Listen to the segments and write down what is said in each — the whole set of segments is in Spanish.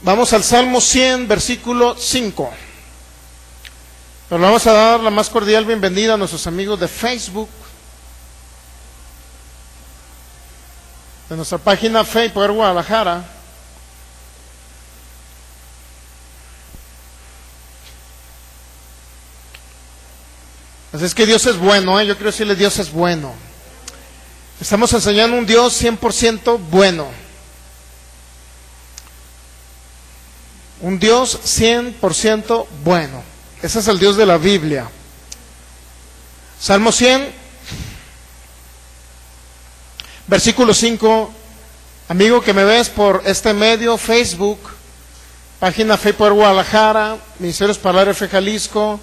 Vamos al Salmo 100, versículo 5. Pero le vamos a dar la más cordial bienvenida a nuestros amigos de Facebook, de nuestra página Fe y Poder Guadalajara. Así es que Dios es bueno, yo quiero decirle, Dios es bueno. Estamos enseñando un Dios 100% bueno. Un Dios 100% bueno. Ese es el Dios de la Biblia. Salmo 100, versículo 5. Amigo que me ves por este medio, Facebook, página Fe y Poder Guadalajara, Ministerios Palabra Fe Jalisco,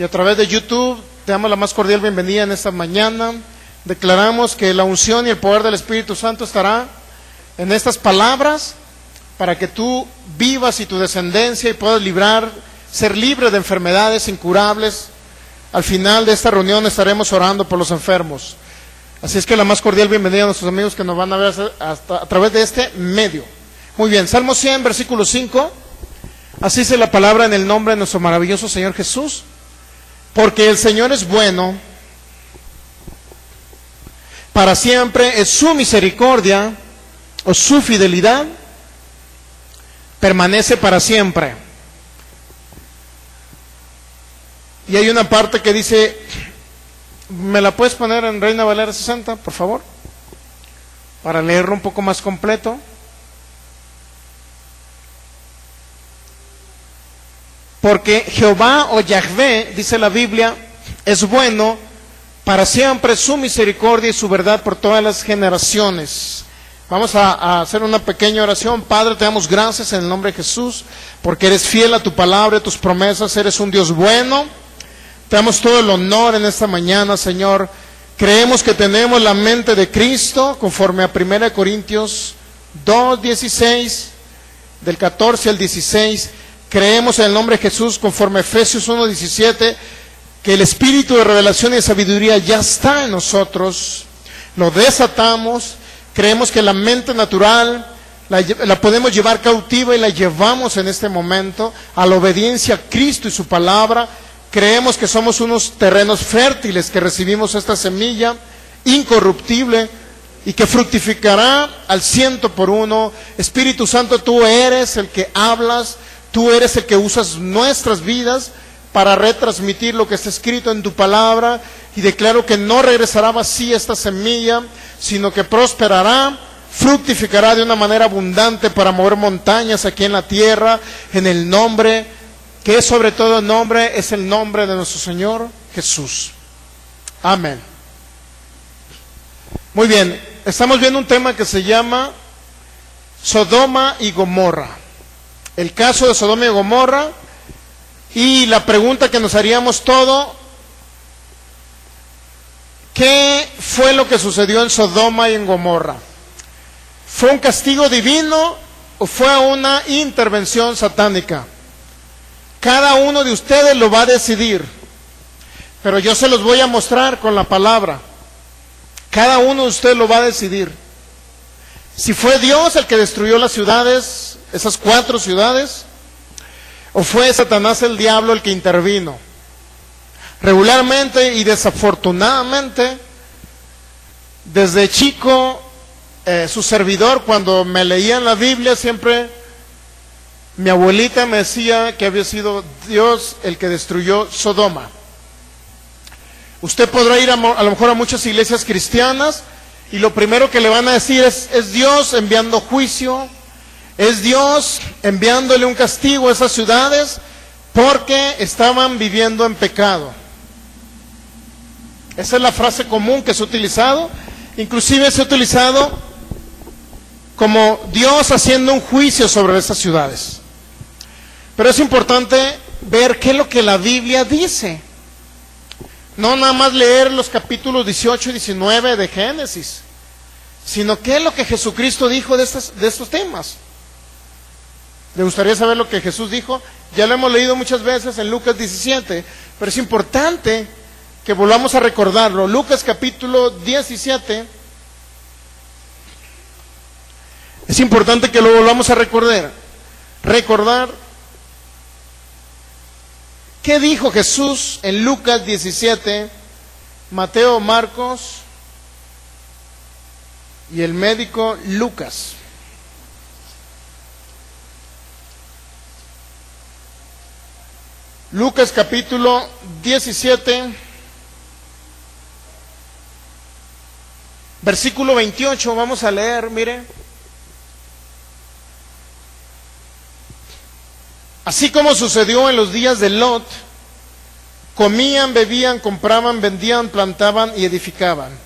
y a través de YouTube, te damos la más cordial bienvenida en esta mañana. Declaramos que la unción y el poder del Espíritu Santo estará en estas palabras para que tú vivas y tu descendencia y puedas ser libre de enfermedades incurables. Al final de esta reunión estaremos orando por los enfermos. Así es que la más cordial bienvenida a nuestros amigos que nos van a ver a través de este medio. Muy bien, Salmo 100, versículo 5. Así dice la palabra en el nombre de nuestro maravilloso Señor Jesús. Porque el Señor es bueno, para siempre es su misericordia o su fidelidad, permanece para siempre. Y hay una parte que dice, ¿me la puedes poner en Reina Valera 60, por favor? Para leerlo un poco más completo. Porque Jehová o Yahvé, dice la Biblia, es bueno, para siempre su misericordia y su verdad por todas las generaciones. Vamos a hacer una pequeña oración. Padre, te damos gracias en el nombre de Jesús, porque eres fiel a tu palabra, a tus promesas, eres un Dios bueno. Te damos todo el honor en esta mañana, Señor. Creemos que tenemos la mente de Cristo, conforme a 1 Corintios 2:16, del 14 al 16. Creemos en el nombre de Jesús, conforme a Efesios 1:17, que el espíritu de revelación y de sabiduría ya está en nosotros. Lo desatamos. Creemos que la mente natural la podemos llevar cautiva y la llevamos en este momento a la obediencia a Cristo y su palabra. Creemos que somos unos terrenos fértiles, que recibimos esta semilla incorruptible y que fructificará al 100%. Espíritu Santo, tú eres el que hablas, tú eres el que usas nuestras vidas para retransmitir lo que está escrito en tu palabra, y declaro que no regresará vacía esta semilla, sino que prosperará, fructificará de una manera abundante para mover montañas aquí en la tierra, en el nombre que es sobre todo nombre, es el nombre de nuestro Señor Jesús. Amén. Muy bien, estamos viendo un tema que se llama Sodoma y Gomorra. El caso de Sodoma y Gomorra, y la pregunta que nos haríamos todo: ¿qué fue lo que sucedió en Sodoma y en Gomorra? ¿Fue un castigo divino o fue una intervención satánica? Cada uno de ustedes lo va a decidir, pero yo se los voy a mostrar con la palabra. Cada uno de ustedes lo va a decidir. Si fue Dios el que destruyó las ciudades, esas 4 ciudades, o fue Satanás el diablo el que intervino. Regularmente y desafortunadamente, desde chico, su servidor, cuando me leía en la Biblia, siempre mi abuelita me decía que había sido Dios el que destruyó Sodoma. Usted podrá ir a lo mejor a muchas iglesias cristianas y lo primero que le van a decir es Dios enviando juicio, es Dios enviándole un castigo a esas ciudades porque estaban viviendo en pecado. Esa es la frase común que se ha utilizado, inclusive se ha utilizado como Dios haciendo un juicio sobre esas ciudades. Pero es importante ver qué es lo que la Biblia dice. No nada más leer los capítulos 18 y 19 de Génesis, sino qué es lo que Jesucristo dijo de estos temas. ¿Le gustaría saber lo que Jesús dijo? Ya lo hemos leído muchas veces en Lucas 17, pero es importante que volvamos a recordarlo. Lucas capítulo 17, es importante que lo volvamos a recordar. recordar qué dijo Jesús en Lucas 17, Mateo, Marcos y el médico Lucas. Lucas capítulo 17, versículo 28, vamos a leer, mire. Así como sucedió en los días de Lot, comían, bebían, compraban, vendían, plantaban y edificaban.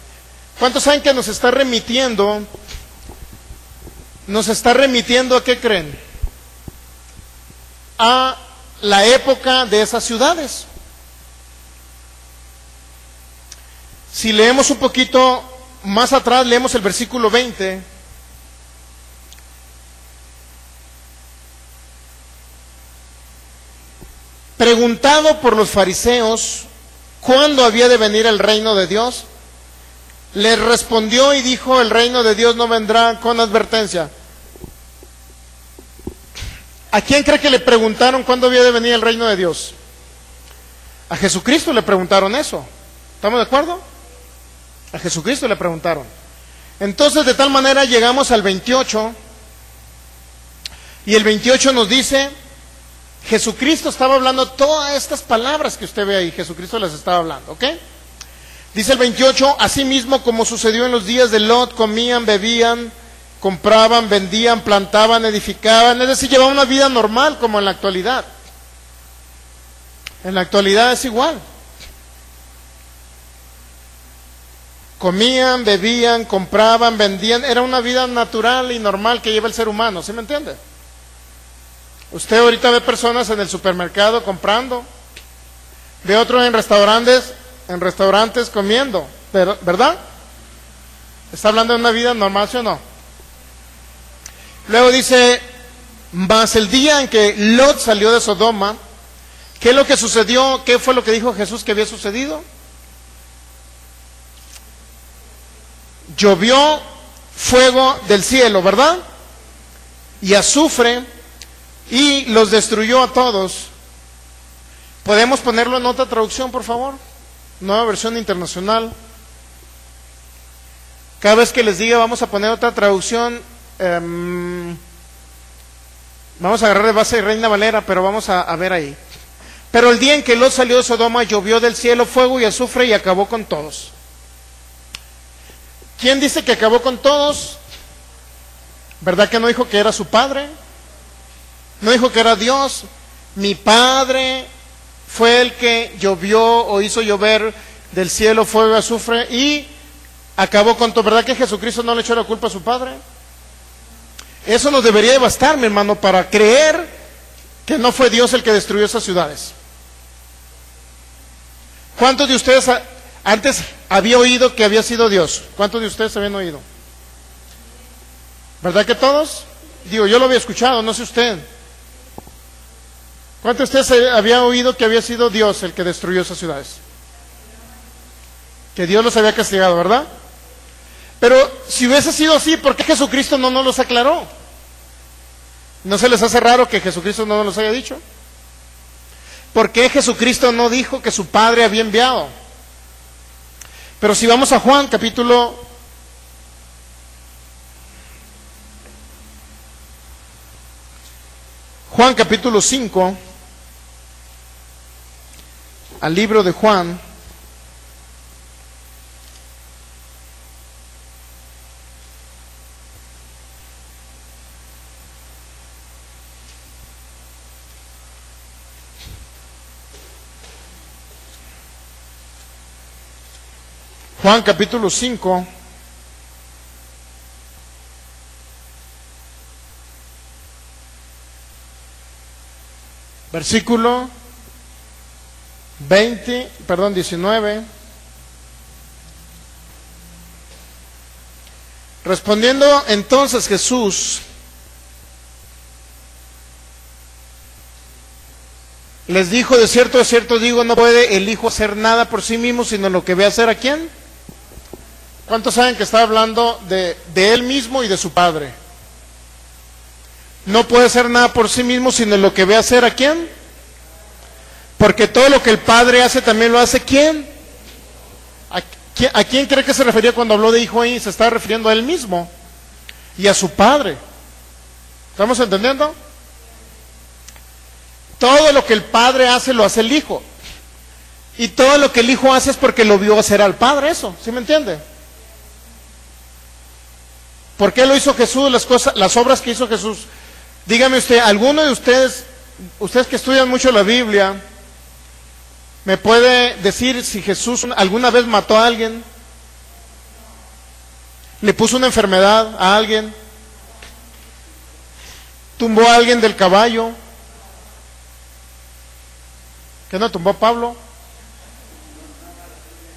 ¿Cuántos saben que nos está remitiendo? Nos está remitiendo ¿a qué creen? A la época de esas ciudades. Si leemos un poquito más atrás, leemos el versículo 20. Preguntado por los fariseos cuándo había de venir el reino de Dios, les respondió y dijo: el reino de Dios no vendrá con advertencia. ¿A quién cree que le preguntaron cuándo había de venir el reino de Dios? A Jesucristo le preguntaron eso. ¿Estamos de acuerdo? A Jesucristo le preguntaron. Entonces, de tal manera llegamos al 28, y el 28 nos dice, Jesucristo estaba hablando todas estas palabras que usted ve ahí, Jesucristo las estaba hablando, ¿ok? Dice el 28, asimismo como sucedió en los días de Lot, comían, bebían, compraban, vendían, plantaban, edificaban, es decir, llevaban una vida normal como en la actualidad. En la actualidad es igual. Comían, bebían, compraban, vendían, era una vida natural y normal que lleva el ser humano, ¿sí me entiende? Usted ahorita ve personas en el supermercado comprando, ve otros en restaurantes comiendo, ¿verdad? ¿Está hablando de una vida normal, sí o no? Luego dice, mas el día en que Lot salió de Sodoma, ¿qué es lo que sucedió? ¿Qué fue lo que dijo Jesús que había sucedido? Llovió fuego del cielo, ¿verdad? Y azufre, y los destruyó a todos. ¿Podemos ponerlo en otra traducción, por favor? Nueva versión internacional. Cada vez que les diga vamos a poner otra traducción, vamos a agarrar de base de Reina Valera, pero vamos a ver ahí. Pero el día en que Lot salió de Sodoma, llovió del cielo fuego y azufre y acabó con todos. ¿Quién dice que acabó con todos? ¿Verdad que no dijo que era su padre? No dijo que era Dios. Mi padre fue el que llovió o hizo llover del cielo fuego y azufre y acabó con todo. ¿Verdad que Jesucristo no le echó la culpa a su padre? Eso nos debería de bastar, mi hermano, para creer que no fue Dios el que destruyó esas ciudades. ¿Cuántos de ustedes antes había oído que había sido Dios? ¿Cuántos de ustedes habían oído? ¿Verdad que todos? Digo, yo lo había escuchado, no sé usted. ¿Cuántos de ustedes había oído que había sido Dios el que destruyó esas ciudades? Que Dios los había castigado, ¿verdad? Pero si hubiese sido así, ¿por qué Jesucristo no nos los aclaró? ¿No se les hace raro que Jesucristo no nos los haya dicho? ¿Por qué Jesucristo no dijo que su Padre había enviado? Pero si vamos a Juan capítulo 5, al libro de Juan, Juan capítulo 5, versículo 19. Respondiendo entonces Jesús, les dijo: de cierto digo, no puede el Hijo hacer nada por sí mismo, sino lo que ve hacer. ¿A quién? ¿Cuántos saben que está hablando de él mismo y de su Padre? no puede hacer nada por sí mismo, sino lo que ve hacer a quién. Porque todo lo que el Padre hace también lo hace ¿quién? ¿A quién cree que se refería cuando habló de hijo ahí? Se está refiriendo a él mismo y a su Padre. ¿Estamos entendiendo? Todo lo que el Padre hace lo hace el Hijo. Y todo lo que el Hijo hace es porque lo vio hacer al Padre, eso, ¿sí me entiende? ¿Por qué lo hizo Jesús? Las obras que hizo Jesús. Dígame usted, ¿alguno de ustedes que estudian mucho la Biblia, me puede decir si Jesús alguna vez mató a alguien? ¿Le puso una enfermedad a alguien? ¿Tumbó a alguien del caballo? ¿Qué no tumbó a Pablo?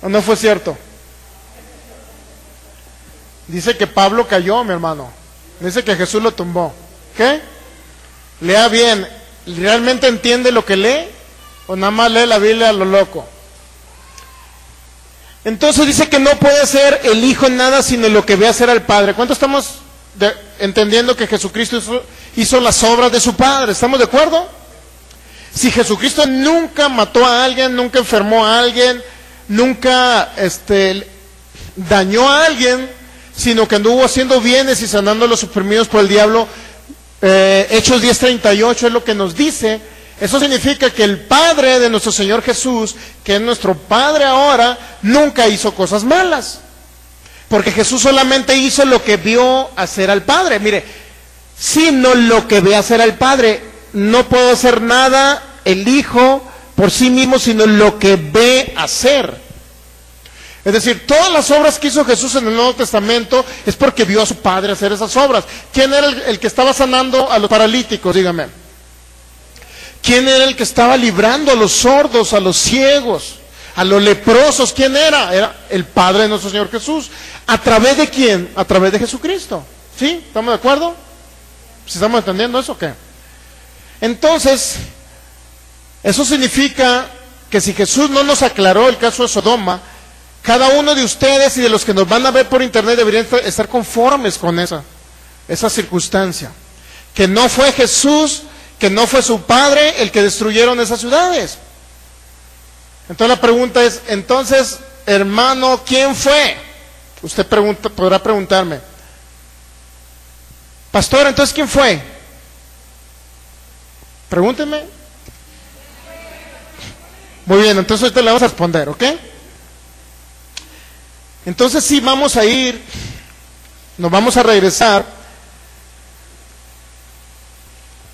¿O no fue cierto? Dice que Pablo cayó, mi hermano. Dice que Jesús lo tumbó. ¿Qué? Lea bien. ¿Realmente entiende lo que lee? ¿O nada más lee la Biblia a lo loco? Entonces dice que no puede hacer el Hijo nada sino lo que ve hacer al Padre. ¿Cuánto estamos entendiendo que Jesucristo hizo las obras de su Padre? ¿Estamos de acuerdo? Si Jesucristo nunca mató a alguien, nunca enfermó a alguien, nunca dañó a alguien, sino que anduvo haciendo bienes y sanando a los oprimidos por el diablo, Hechos 10:38 es lo que nos dice. Eso significa que el Padre de nuestro Señor Jesús, que es nuestro Padre ahora, nunca hizo cosas malas. Porque Jesús solamente hizo lo que vio hacer al Padre. Mire, sino lo que ve hacer al Padre. No puede hacer nada el Hijo por sí mismo, sino lo que ve hacer. Es decir, todas las obras que hizo Jesús en el Nuevo Testamento es porque vio a su Padre hacer esas obras. ¿Quién era el que estaba sanando a los paralíticos? Dígame. ¿Quién era el que estaba librando a los sordos, a los ciegos, a los leprosos? ¿Quién era? Era el Padre de nuestro Señor Jesús. ¿A través de quién? A través de Jesucristo. ¿Sí? ¿Estamos de acuerdo? ¿Sí estamos entendiendo eso o qué? Entonces, eso significa que si Jesús no nos aclaró el caso de Sodoma, cada uno de ustedes y de los que nos van a ver por internet deberían estar conformes con esa circunstancia. Que no fue Jesús, que no fue su Padre el que destruyeron esas ciudades. Entonces la pregunta es, entonces, hermano, ¿quién fue? Usted podrá preguntarme, pastor, entonces, ¿quién fue? Pregúnteme. Muy bien, entonces ahorita le vamos a responder, ¿ok? Entonces sí, vamos a ir, nos vamos a regresar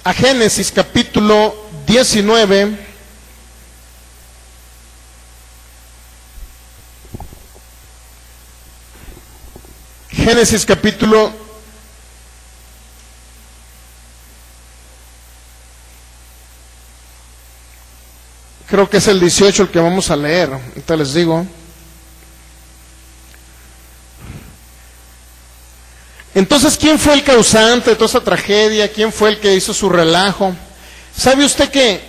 a Génesis capítulo 19. Génesis capítulo 18 el que vamos a leer, ahorita les digo. Entonces, ¿quién fue el causante de toda esa tragedia? ¿Quién fue el que hizo su relajo? ¿Sabe usted que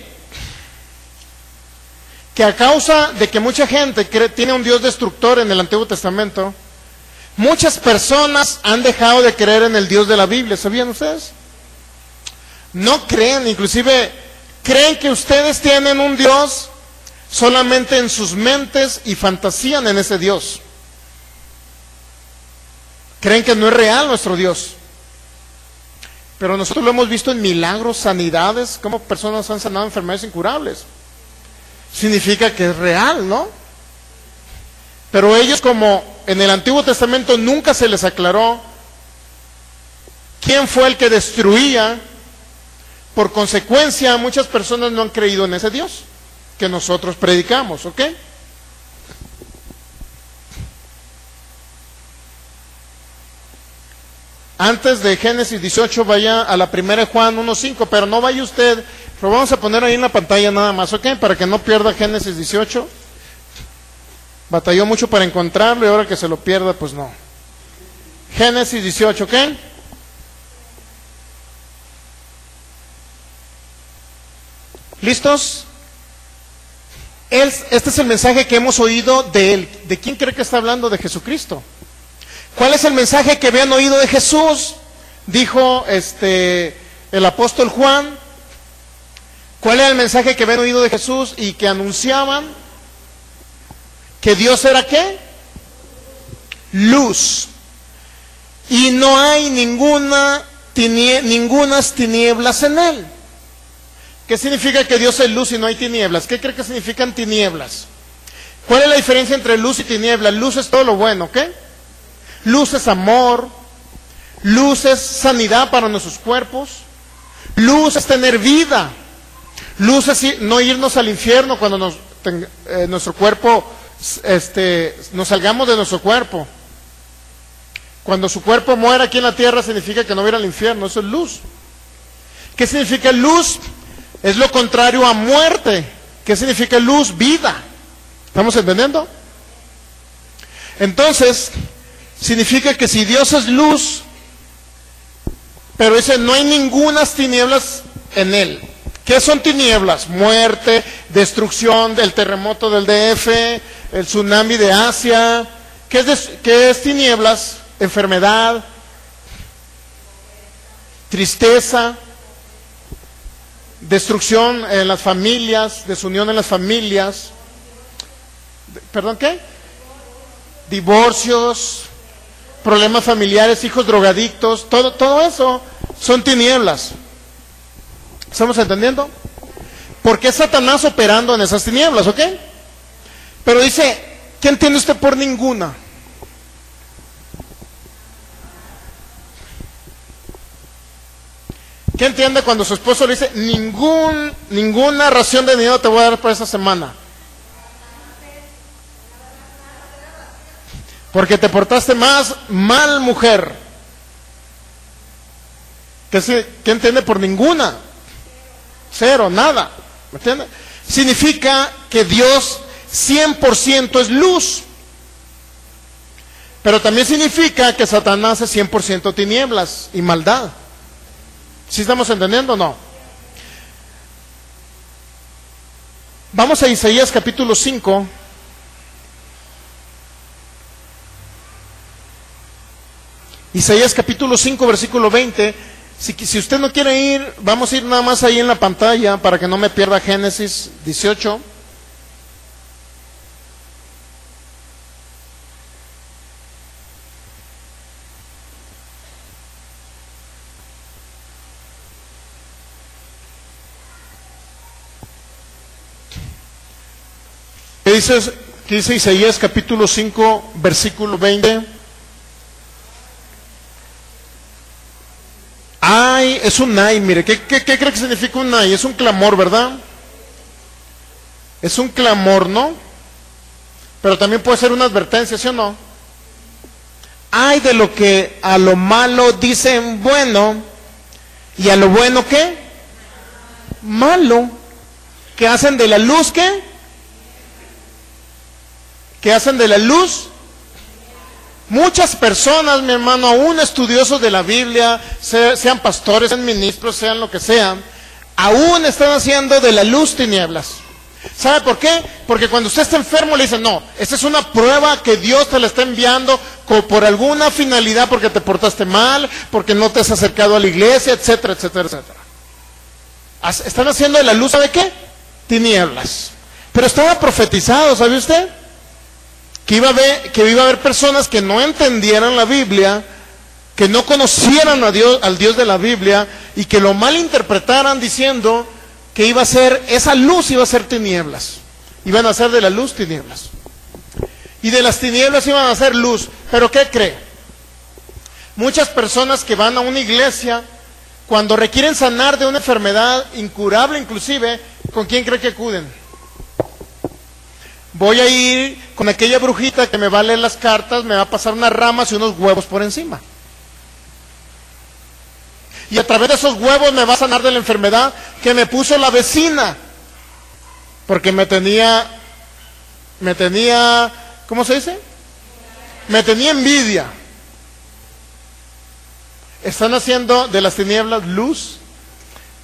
a causa de que mucha gente tiene un Dios destructor en el Antiguo Testamento, muchas personas han dejado de creer en el Dios de la Biblia? ¿Sabían ustedes? No creen, inclusive creen que ustedes tienen un Dios solamente en sus mentes y fantasían en ese Dios. Creen que no es real nuestro Dios. Pero nosotros lo hemos visto en milagros, sanidades, cómo personas han sanado enfermedades incurables. Significa que es real, ¿no? Pero ellos, como en el Antiguo Testamento nunca se les aclaró quién fue el que destruía, por consecuencia muchas personas no han creído en ese Dios que nosotros predicamos, ¿ok? Antes de Génesis 18, vaya a la primera de Juan 1:5, pero no vaya usted, lo vamos a poner ahí en la pantalla nada más, ¿ok? Para que no pierda Génesis 18. Batalló mucho para encontrarlo y ahora que se lo pierda, pues no. Génesis 18, ¿ok? ¿Listos? Este es el mensaje que hemos oído de él. ¿De quién cree que está hablando? De Jesucristo. ¿Cuál es el mensaje que habían oído de Jesús? Dijo el apóstol Juan, ¿cuál era el mensaje que habían oído de Jesús y que anunciaban? Que Dios era ¿qué? Luz. Y no hay ningunas tinieblas en él. ¿Qué significa que Dios es luz y no hay tinieblas? ¿Qué cree que significan tinieblas? ¿Cuál es la diferencia entre luz y tinieblas? Luz es todo lo bueno, ¿ok? Luz es amor, luz es sanidad para nuestros cuerpos, luz es tener vida, luz es no irnos al infierno cuando nuestro cuerpo, nos salgamos de nuestro cuerpo. Cuando su cuerpo muera aquí en la tierra significa que no va a ir al infierno, eso es luz. ¿Qué significa luz? Es lo contrario a muerte. ¿Qué significa luz? Vida. ¿Estamos entendiendo? Entonces, significa que si Dios es luz, pero dice no hay ningunas tinieblas en él. ¿Qué son tinieblas? Muerte, destrucción, del terremoto del DF, el tsunami de Asia. ¿Qué es tinieblas? Enfermedad, tristeza, destrucción en las familias, desunión en las familias. ¿Perdón qué? Divorcios, problemas familiares, hijos drogadictos, todo eso son tinieblas. ¿Estamos entendiendo? ¿Por qué Satanás operando en esas tinieblas? ¿Ok? Pero dice, ¿qué entiende usted por ninguna? ¿Qué entiende cuando su esposo le dice, ninguna ración de dinero te voy a dar por esa semana? Porque te portaste mal, mujer. ¿Qué entiende por ninguna? Cero, nada. ¿Me entiende? Significa que Dios 100% es luz. Pero también significa que Satanás es 100% tinieblas y maldad. ¿Sí estamos entendiendo o no? Vamos a Isaías capítulo 5. Isaías capítulo 5, versículo 20. Si usted no quiere ir, vamos a ir nada más ahí en la pantalla para que no me pierda Génesis 18. ¿Qué dice Isaías capítulo 5, versículo 20? Ay, es un ay, mire, ¿qué cree que significa un ay? Es un clamor, ¿verdad? Es un clamor, ¿no? Pero también puede ser una advertencia, ¿sí o no? Ay de lo que a lo malo dicen bueno, y a lo bueno, ¿qué? Malo. ¿Qué hacen de la luz, qué? ¿Qué hacen de la luz? Muchas personas, mi hermano, aún estudiosos de la Biblia, sean pastores, sean ministros, sean lo que sean, aún están haciendo de la luz tinieblas. ¿Sabe por qué? Porque cuando usted está enfermo le dicen, no, esta es una prueba que Dios te la está enviando por alguna finalidad, porque te portaste mal, porque no te has acercado a la iglesia, etcétera, etcétera, etcétera. Están haciendo de la luz, ¿sabe qué? Tinieblas. Pero estaba profetizado, ¿sabe usted? Que iba a haber personas que no entendieran la Biblia, que no conocieran a Dios, al Dios de la Biblia, y que lo malinterpretaran diciendo que iba a ser, esa luz iba a ser tinieblas. Iban a ser de la luz tinieblas. Y de las tinieblas iban a ser luz. Pero ¿qué cree? Muchas personas que van a una iglesia, cuando requieren sanar de una enfermedad incurable inclusive, ¿con quién cree que acuden? Voy a ir con aquella brujita que me va a leer las cartas, me va a pasar unas ramas y unos huevos por encima. Y a través de esos huevos me va a sanar de la enfermedad que me puso la vecina. Porque me tenía, ¿cómo se dice? Me tenía envidia. Están haciendo de las tinieblas luz,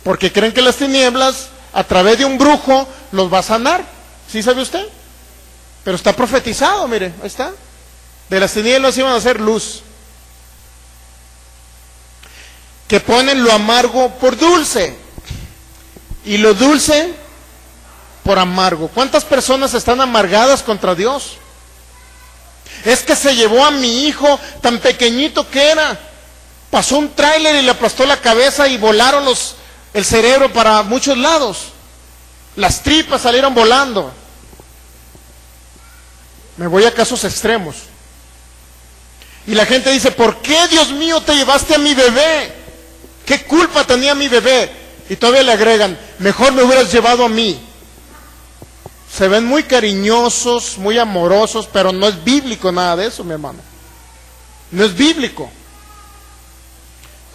porque creen que las tinieblas, a través de un brujo, los va a sanar. ¿Sí sabe usted? Pero está profetizado, mire, ahí está. De las tinieblas iban a hacer luz. que ponen lo amargo por dulce y lo dulce por amargo. ¿Cuántas personas están amargadas contra Dios? Es que se llevó a mi hijo tan pequeñito que era. Pasó un tráiler y le aplastó la cabeza y volaron el cerebro para muchos lados. Las tripas salieron volando. Me voy a casos extremos. Y la gente dice, ¿por qué, Dios mío, te llevaste a mi bebé? ¿Qué culpa tenía mi bebé? Y todavía le agregan, mejor me hubieras llevado a mí. Se ven muy cariñosos, muy amorosos, pero no es bíblico nada de eso, mi hermano. No es bíblico.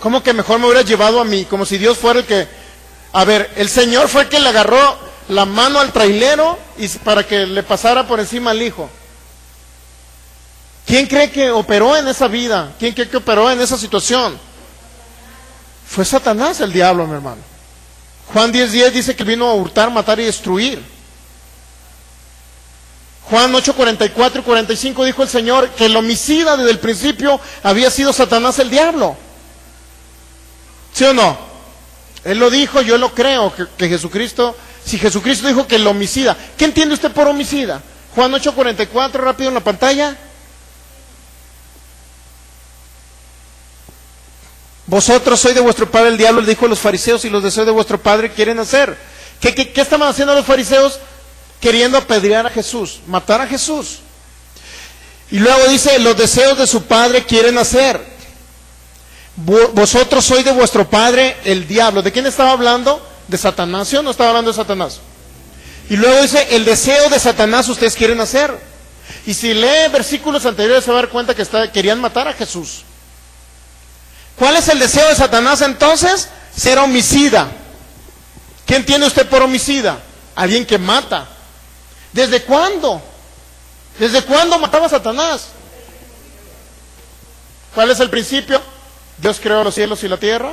¿Cómo que mejor me hubieras llevado a mí? Como si Dios fuera el que... A ver, el Señor fue el que le agarró la mano al trailero y para que le pasara por encima al hijo. ¿Quién cree que operó en esa vida? ¿Quién cree que operó en esa situación? Fue Satanás, el diablo, mi hermano. Juan 10:10 dice que vino a hurtar, matar y destruir. Juan 8:44 y 45 dijo el Señor que el homicida desde el principio había sido Satanás, el diablo. ¿Sí o no? Él lo dijo, yo lo creo, que Jesucristo, si Jesucristo dijo que el homicida, ¿qué entiende usted por homicida? Juan 8:44, rápido en la pantalla. Vosotros sois de vuestro padre el diablo, le dijo a los fariseos, y los deseos de vuestro padre quieren hacer. ¿Qué estaban haciendo los fariseos? Queriendo apedrear a Jesús, matar a Jesús. Y luego dice, los deseos de su padre quieren hacer. Vosotros sois de vuestro padre el diablo. ¿De quién estaba hablando? De Satanás, ¿sí o no estaba hablando de Satanás? Y luego dice, el deseo de Satanás ustedes quieren hacer. Y si lee versículos anteriores se va a dar cuenta que querían matar a Jesús. ¿Cuál es el deseo de Satanás entonces? Ser homicida. ¿Qué entiende usted por homicida? Alguien que mata. ¿Desde cuándo? ¿Desde cuándo mataba a Satanás? ¿Cuál es el principio? Dios creó los cielos y la tierra.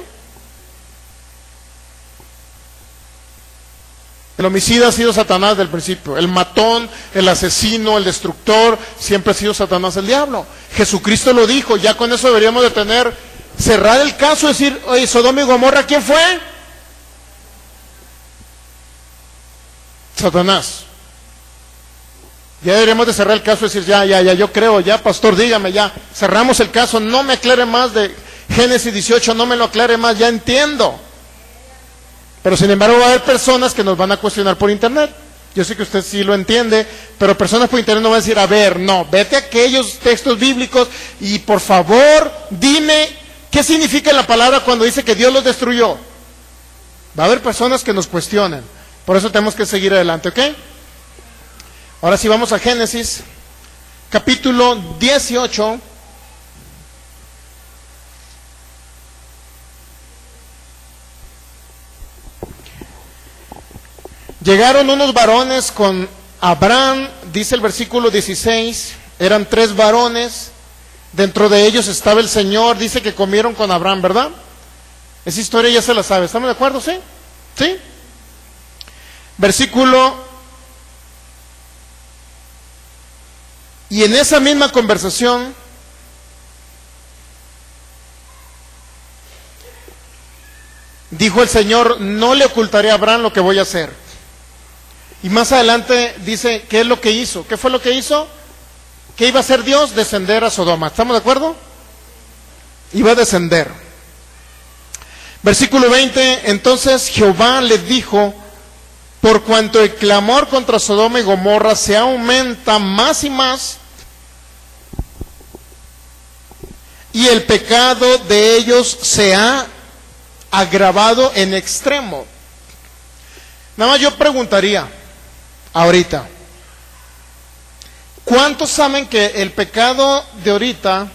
El homicida ha sido Satanás del principio. El matón, el asesino, el destructor, siempre ha sido Satanás, el diablo. Jesucristo lo dijo, ya con eso deberíamos de cerrar el caso y decir, oye, Sodoma y Gomorra, ¿quién fue? Satanás. Ya deberíamos de cerrar el caso y decir, ya, yo creo, ya, pastor, dígame, ya, cerramos el caso, no me aclare más de Génesis 18, no me lo aclare más, ya entiendo. Pero sin embargo va a haber personas que nos van a cuestionar por internet. Yo sé que usted sí lo entiende, pero personas por internet no van a decir, a ver, no, vete a aquellos textos bíblicos y por favor, dime, ¿qué significa la palabra cuando dice que Dios los destruyó? Va a haber personas que nos cuestionen, por eso tenemos que seguir adelante, ¿ok? Ahora sí vamos a Génesis, capítulo 18. Llegaron unos varones con Abraham, dice el versículo 16, eran 3 varones, dentro de ellos estaba el Señor, dice que comieron con Abraham, ¿verdad? Esa historia ya se la sabe, ¿estamos de acuerdo? ¿Sí? ¿Sí? Versículo... Y en esa misma conversación, dijo el Señor, no le ocultaré a Abraham lo que voy a hacer. Y más adelante dice, ¿qué es lo que hizo? ¿Qué fue lo que hizo? ¿Qué iba a hacer Dios? Descender a Sodoma. ¿Estamos de acuerdo? Iba a descender. Versículo 20, entonces Jehová le dijo, por cuanto el clamor contra Sodoma y Gomorra se aumenta más y más, y el pecado de ellos se ha agravado en extremo. Nada más yo preguntaría, ahorita, ¿cuántos saben que el pecado de ahorita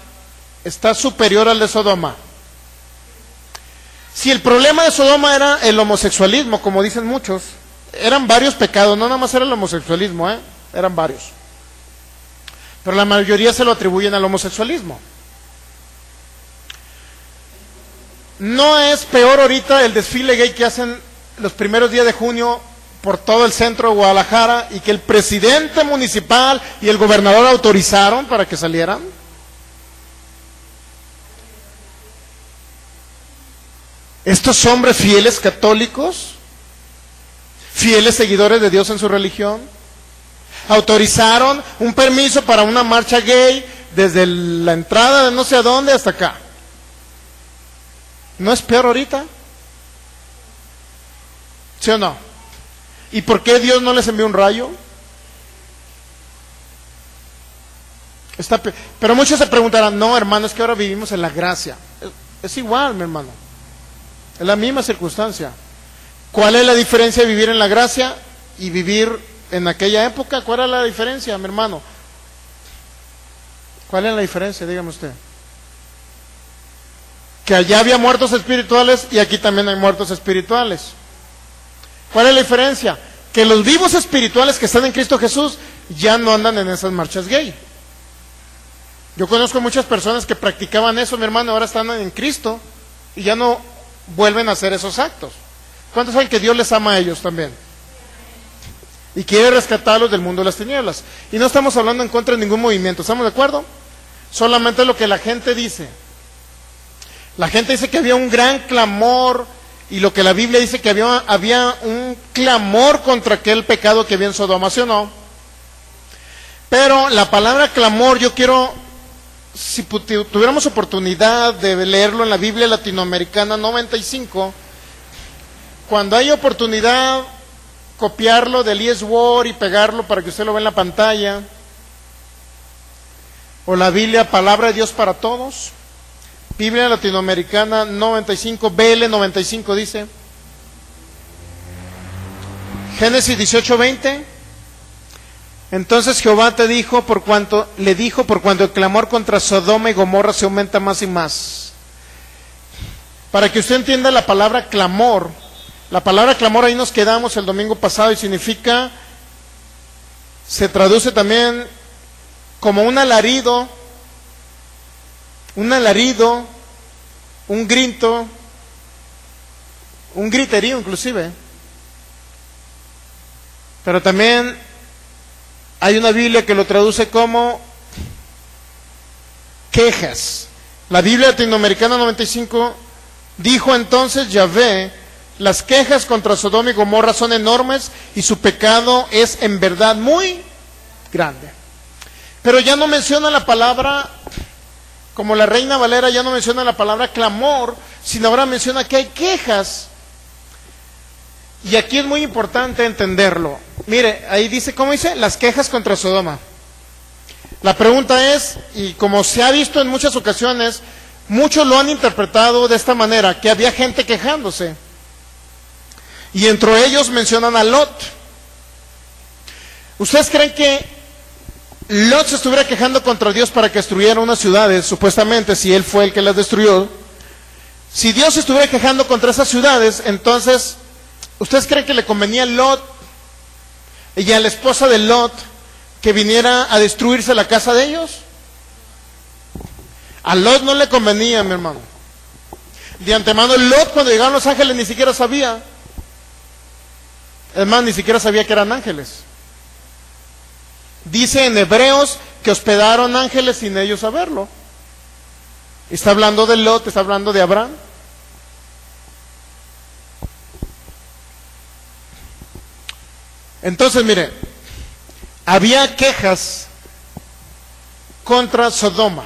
está superior al de Sodoma? Si el problema de Sodoma era el homosexualismo, como dicen muchos, eran varios pecados, no nada más era el homosexualismo, eran varios. Pero la mayoría se lo atribuyen al homosexualismo. ¿No es peor ahorita el desfile gay que hacen los primeros días de junio por todo el centro de Guadalajara y que el presidente municipal y el gobernador autorizaron para que salieran? Estos hombres fieles católicos, fieles seguidores de Dios en su religión, autorizaron un permiso para una marcha gay desde la entrada de no sé a dónde hasta acá. ¿No es peor ahorita? ¿Sí o no? ¿Y por qué Dios no les envió un rayo? Pero muchos se preguntarán, no, hermano, es que ahora vivimos en la gracia. Es igual, mi hermano. Es la misma circunstancia. ¿Cuál es la diferencia de vivir en la gracia y vivir en aquella época? ¿Cuál es la diferencia, mi hermano? ¿Cuál es la diferencia? Dígame usted. Que allá había muertos espirituales y aquí también hay muertos espirituales. ¿Cuál es la diferencia? Que los vivos espirituales que están en Cristo Jesús ya no andan en esas marchas gay. Yo conozco muchas personas que practicaban eso, mi hermano, ahora están en Cristo y ya no vuelven a hacer esos actos. ¿Cuántos saben que Dios les ama a ellos también? Y quiere rescatarlos del mundo de las tinieblas. Y no estamos hablando en contra de ningún movimiento, ¿estamos de acuerdo? Solamente lo que la gente dice. La gente dice que había un gran clamor, y lo que la Biblia dice que había un clamor contra aquel pecado que había en Sodoma, ¿sí o no? Pero la palabra clamor, yo quiero, si tuviéramos oportunidad de leerlo en la Biblia Latinoamericana 95, cuando hay oportunidad, copiarlo del ESWord y pegarlo para que usted lo vea en la pantalla, o la Biblia Palabra de Dios para Todos, Biblia Latinoamericana 95, BL 95 dice, Génesis 18:20, entonces Jehová te dijo, por cuanto el clamor contra Sodoma y Gomorra se aumenta más y más. Para que usted entienda la palabra clamor ahí nos quedamos el domingo pasado y significa, se traduce también como un alarido, un grito, un griterío inclusive. Pero también hay una Biblia que lo traduce como quejas. La Biblia Latinoamericana 95 dijo entonces Yahvé, las quejas contra Sodoma y Gomorra son enormes y su pecado es en verdad muy grande. Pero ya no menciona la palabra, como la Reina Valera ya no menciona la palabra clamor, sino ahora menciona que hay quejas. Y aquí es muy importante entenderlo. Mire, ahí dice, ¿cómo dice? Las quejas contra Sodoma. La pregunta es, y como se ha visto en muchas ocasiones, muchos lo han interpretado de esta manera, que había gente quejándose. Y entre ellos mencionan a Lot. ¿Ustedes creen que Lot se estuviera quejando contra Dios para que destruyera unas ciudades, supuestamente, si él fue el que las destruyó? Si Dios se estuviera quejando contra esas ciudades, entonces, ¿ustedes creen que le convenía a Lot y a la esposa de Lot que viniera a destruirse la casa de ellos? A Lot no le convenía, mi hermano. De antemano, Lot, cuando llegaron los ángeles, ni siquiera sabía. Es más, ni siquiera sabía que eran ángeles. Dice en Hebreos que hospedaron ángeles sin ellos saberlo. Está hablando de Lot, está hablando de Abraham. Entonces, mire, había quejas contra Sodoma.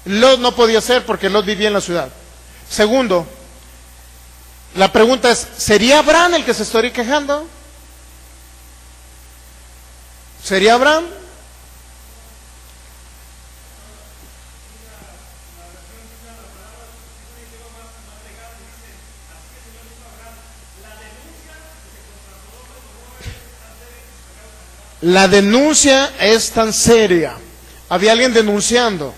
Lot no podía ser porque Lot vivía en la ciudad. Segundo, la pregunta es, ¿sería Abraham el que se estaría quejando? ¿Sería Abraham? La denuncia es tan seria. Había alguien denunciando.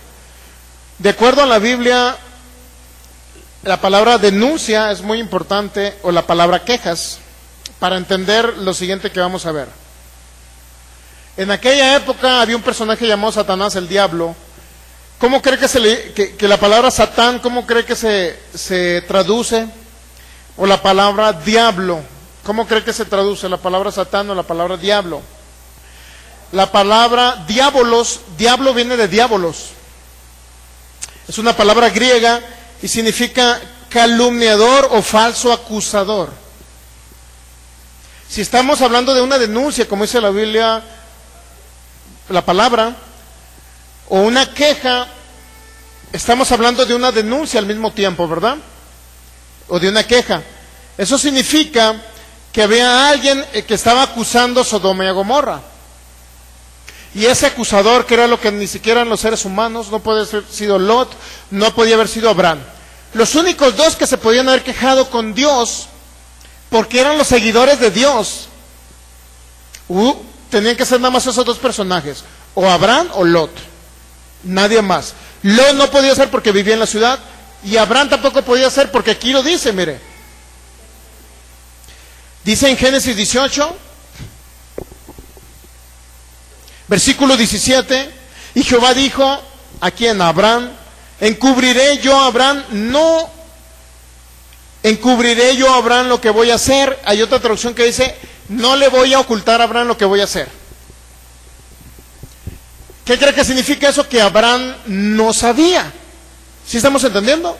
De acuerdo a la Biblia, la palabra denuncia es muy importante, o la palabra quejas, para entender lo siguiente que vamos a ver. En aquella época había un personaje llamado Satanás, el diablo. ¿Cómo cree que la palabra Satán, cómo cree que se traduce? O la palabra diablo, ¿cómo cree que se traduce la palabra Satán o la palabra diablo? La palabra diabolos, diablo viene de diabolos. Es una palabra griega y significa calumniador o falso acusador. Si estamos hablando de una denuncia, como dice la Biblia, la palabra, o una queja, estamos hablando de una denuncia al mismo tiempo, ¿verdad? O de una queja. Eso significa que había alguien que estaba acusando Sodoma y Gomorra. Y ese acusador, que era lo que ni siquiera eran los seres humanos, no puede haber sido Lot, no podía haber sido Abraham. Los únicos dos que se podían haber quejado con Dios, porque eran los seguidores de Dios, tenían que ser nada más esos dos personajes, o Abraham o Lot, nadie más. Lot no podía ser porque vivía en la ciudad, y Abraham tampoco podía ser porque aquí lo dice, mire. Dice en Génesis 18, versículo 17, y Jehová dijo, ¿a quién? A Abraham, encubriré yo a Abraham lo que voy a hacer. Hay otra traducción que dice, no le voy a ocultar a Abraham lo que voy a hacer. ¿Qué cree que significa eso? Que Abraham no sabía. ¿Sí estamos entendiendo?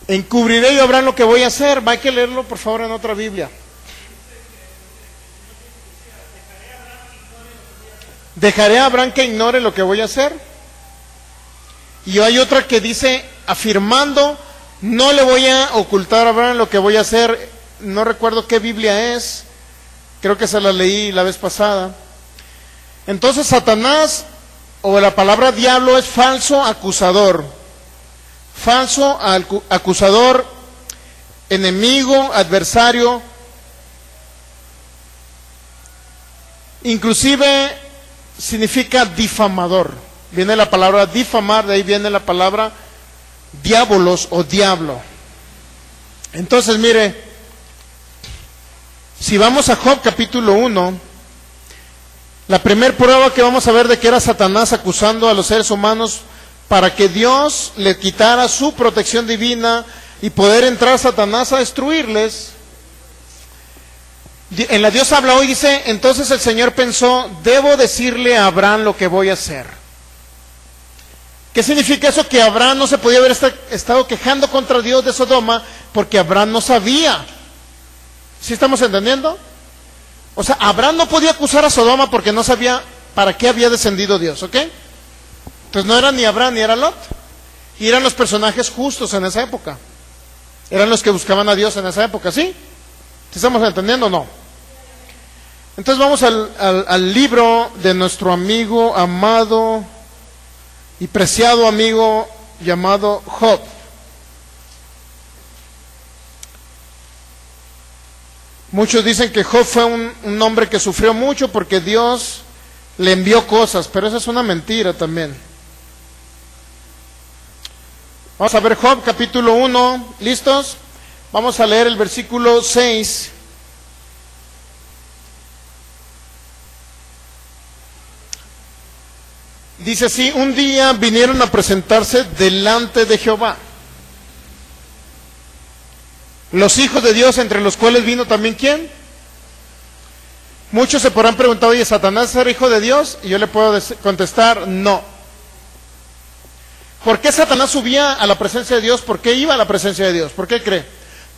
Encubriré yo a Abraham lo que voy a hacer. Va, hay que leerlo por favor en otra Biblia. Dejaré a Abraham que ignore lo que voy a hacer. Y hay otra que dice, afirmando, no le voy a ocultar a Abraham lo que voy a hacer. No recuerdo qué Biblia es, creo que se la leí la vez pasada. Entonces Satanás, o la palabra diablo, es falso acusador. Falso acusador, enemigo, adversario. Inclusive significa difamador. Viene la palabra difamar, de ahí viene la palabra diabolos o diablo. Entonces, mire, si vamos a Job capítulo 1, la primera prueba que vamos a ver de que era Satanás acusando a los seres humanos para que Dios le quitara su protección divina y poder entrar Satanás a destruirles. En la Dios habla hoy, dice, entonces el Señor pensó, debo decirle a Abraham lo que voy a hacer. ¿Qué significa eso? Que Abraham no se podía haber estado quejando contra Dios de Sodoma porque Abraham no sabía. ¿Sí estamos entendiendo? O sea, Abraham no podía acusar a Sodoma porque no sabía para qué había descendido Dios, ¿ok? Entonces no era ni Abraham ni era Lot. Y eran los personajes justos en esa época. Eran los que buscaban a Dios en esa época, ¿sí? ¿Sí estamos entendiendo o no? Entonces vamos al libro de nuestro amigo amado y preciado amigo llamado Job. Muchos dicen que Job fue un hombre que sufrió mucho porque Dios le envió cosas, pero esa es una mentira también. Vamos a ver Job capítulo 1, ¿listos? Vamos a leer el versículo 6. Dice así, un día vinieron a presentarse delante de Jehová los hijos de Dios, entre los cuales vino también ¿quién? Muchos se podrán preguntar, oye, ¿Satanás era hijo de Dios? Y yo le puedo contestar, no. ¿Por qué Satanás subía a la presencia de Dios? ¿Por qué iba a la presencia de Dios? ¿Por qué cree?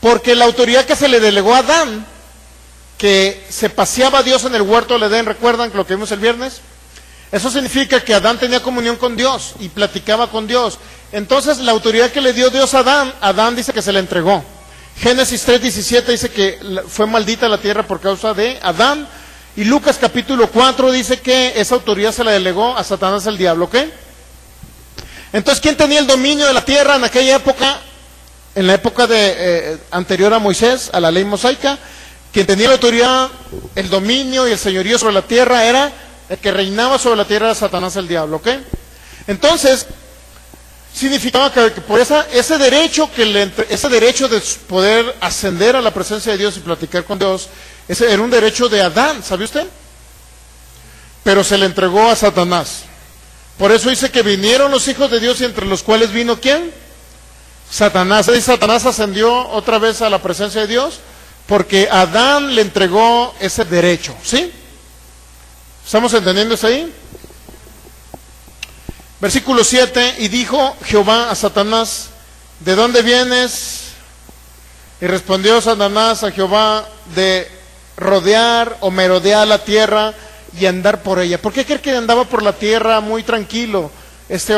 Porque la autoridad que se le delegó a Adán, que se paseaba a Dios en el huerto del Edén, ¿recuerdan lo que vimos el viernes? Eso significa que Adán tenía comunión con Dios y platicaba con Dios. Entonces la autoridad que le dio Dios a Adán dice que se le entregó. Génesis 3:17 dice que fue maldita la tierra por causa de Adán. Y Lucas capítulo 4 dice que esa autoridad se la delegó a Satanás el diablo, ¿ok? Entonces, ¿quién tenía el dominio de la tierra en aquella época? En la época anterior a Moisés, a la ley mosaica, quien tenía la autoridad, el dominio y el señorío sobre la tierra era el que reinaba sobre la tierra, era Satanás el diablo, ¿ok? Entonces, significaba que por ese derecho de poder ascender a la presencia de Dios y platicar con Dios, ese era un derecho de Adán, ¿sabe usted? Pero se le entregó a Satanás. Por eso dice que vinieron los hijos de Dios y entre los cuales vino ¿quién? Satanás. Y Satanás ascendió otra vez a la presencia de Dios porque Adán le entregó ese derecho, ¿sí? ¿Estamos entendiendo eso ahí? Versículo 7, y dijo Jehová a Satanás, ¿de dónde vienes? Y respondió Satanás a Jehová, de rodear o merodear la tierra y andar por ella. ¿Por qué cree que andaba por la tierra muy tranquilo este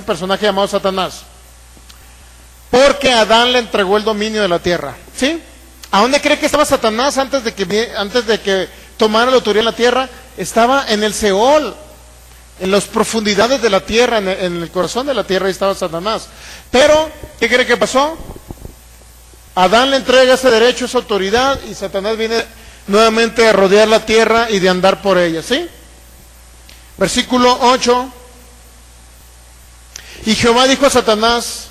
personaje llamado Satanás? Porque Adán le entregó el dominio de la tierra, ¿sí? ¿A dónde cree que estaba Satanás antes de que tomara la autoridad en la tierra? Estaba en el Seol, en las profundidades de la tierra, en el corazón de la tierra, ahí estaba Satanás. Pero, ¿qué cree que pasó? Adán le entrega ese derecho, esa autoridad, y Satanás viene nuevamente a rodear la tierra y de andar por ella, ¿sí? Versículo 8. Y Jehová dijo a Satanás,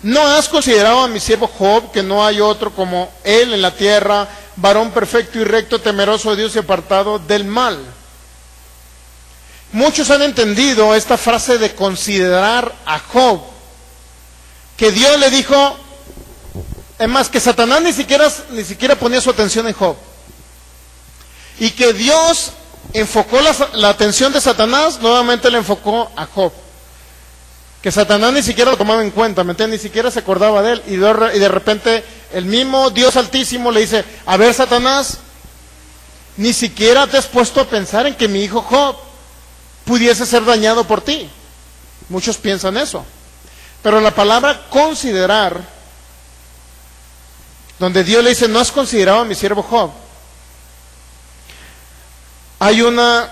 ¿no has considerado a mi siervo Job, que no hay otro como él en la tierra, varón perfecto y recto, temeroso de Dios y apartado del mal? Muchos han entendido esta frase de considerar a Job, que Dios le dijo, es más, que Satanás ni siquiera ponía su atención en Job, y que Dios enfocó la atención de Satanás, nuevamente le enfocó a Job. Que Satanás ni siquiera lo tomaba en cuenta, ¿me entiendes? Ni siquiera se acordaba de él, y de repente el mismo Dios Altísimo le dice, a ver, Satanás, ni siquiera te has puesto a pensar en que mi hijo Job pudiese ser dañado por ti. Muchos piensan eso, pero la palabra considerar, donde Dios le dice, no has considerado a mi siervo Job, hay una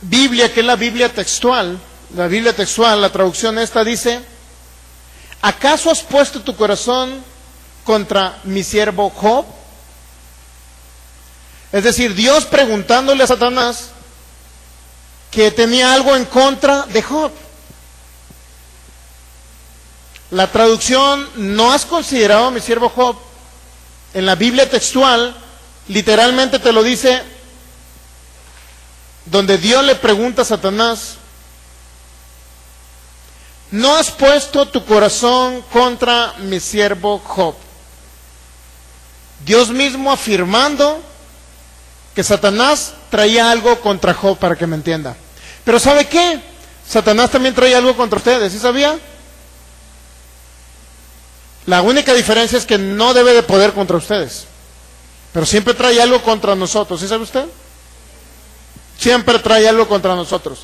Biblia que es la Biblia textual, la traducción esta dice, ¿acaso has puesto tu corazón contra mi siervo Job? Es decir, Dios preguntándole a Satanás que tenía algo en contra de Job. La traducción, ¿no has considerado a mi siervo Job? En la Biblia textual, literalmente te lo dice, donde Dios le pregunta a Satanás, ¿no has puesto tu corazón contra mi siervo Job? Dios mismo afirmando que Satanás traía algo contra Job, para que me entienda. Pero ¿sabe qué? Satanás también traía algo contra ustedes, ¿sí sabía? La única diferencia es que no debe de poder contra ustedes, pero siempre trae algo contra nosotros, ¿sí sabe usted? Siempre trae algo contra nosotros.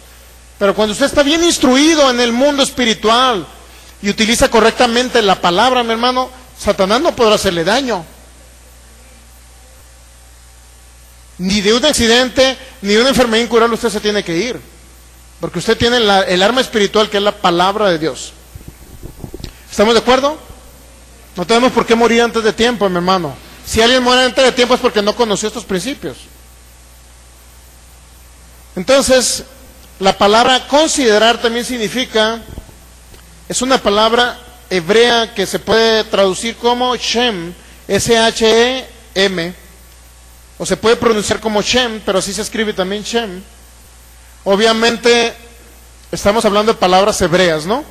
Pero cuando usted está bien instruido en el mundo espiritual y utiliza correctamente la palabra, mi hermano, Satanás no podrá hacerle daño. Ni de un accidente, ni de una enfermedad incurable usted se tiene que ir, porque usted tiene el arma espiritual, que es la palabra de Dios. ¿Estamos de acuerdo? No tenemos por qué morir antes de tiempo, mi hermano. Si alguien muere antes de tiempo es porque no conoció estos principios. Entonces, la palabra considerar también significa, es una palabra hebrea que se puede traducir como Shem, S-H-E-M, o se puede pronunciar como Shem, pero así se escribe también Shem. Obviamente, estamos hablando de palabras hebreas, ¿no?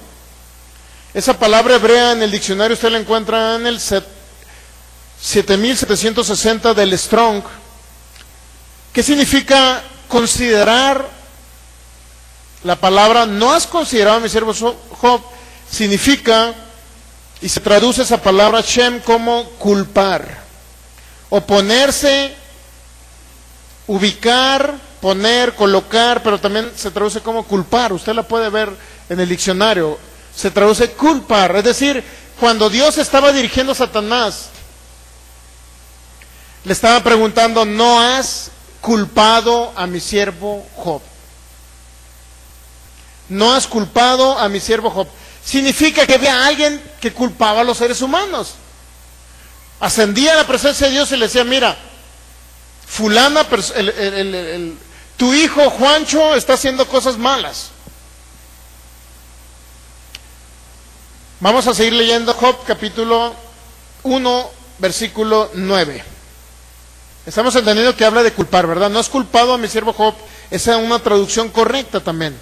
Esa palabra hebrea en el diccionario usted la encuentra en el 7760 del Strong. ¿Qué significa considerar? La palabra no has considerado a mi siervo Job significa, y se traduce esa palabra Shem como culpar, o ponerse, ubicar, poner, colocar, pero también se traduce como culpar. Usted la puede ver en el diccionario, se traduce culpar. Es decir, cuando Dios estaba dirigiendo a Satanás, le estaba preguntando, ¿no has culpado a mi siervo Job? No has culpado a mi siervo Job. Significa que había alguien que culpaba a los seres humanos. Ascendía a la presencia de Dios y le decía, mira, fulana, tu hijo Juancho está haciendo cosas malas. Vamos a seguir leyendo Job capítulo 1, versículo 9. Estamos entendiendo que habla de culpar, ¿verdad? No has culpado a mi siervo Job. Esa es una traducción correcta también.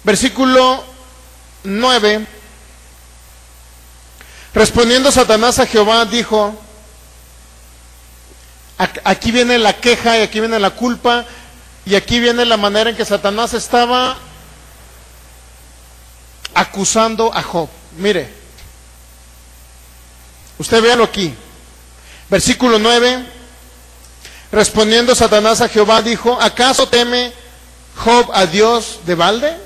Versículo 9. Respondiendo Satanás a Jehová, dijo, aquí viene la queja y aquí viene la culpa. Y aquí viene la manera en que Satanás estaba acusando a Job. Mire, usted véalo aquí. Versículo 9. Respondiendo Satanás a Jehová, dijo: ¿acaso teme Job a Dios de balde?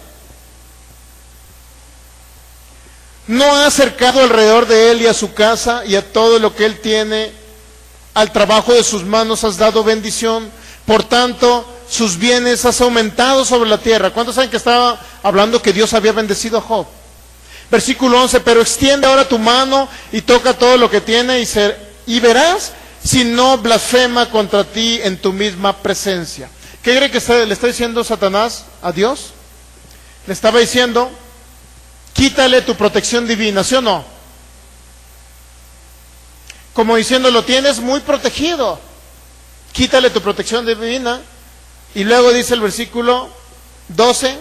¿No ha acercado alrededor de él y a su casa y a todo lo que él tiene? Al trabajo de sus manos has dado bendición, por tanto sus bienes has aumentado sobre la tierra. ¿Cuántos saben que estaba hablando que Dios había bendecido a Job? Versículo 11, pero extiende ahora tu mano y toca todo lo que tiene y verás si no blasfema contra ti en tu misma presencia. ¿Qué cree que le está diciendo Satanás a Dios? Le estaba diciendo: quítale tu protección divina, ¿sí o no? Como diciendo, lo tienes muy protegido, quítale tu protección divina. Y luego dice el versículo 11,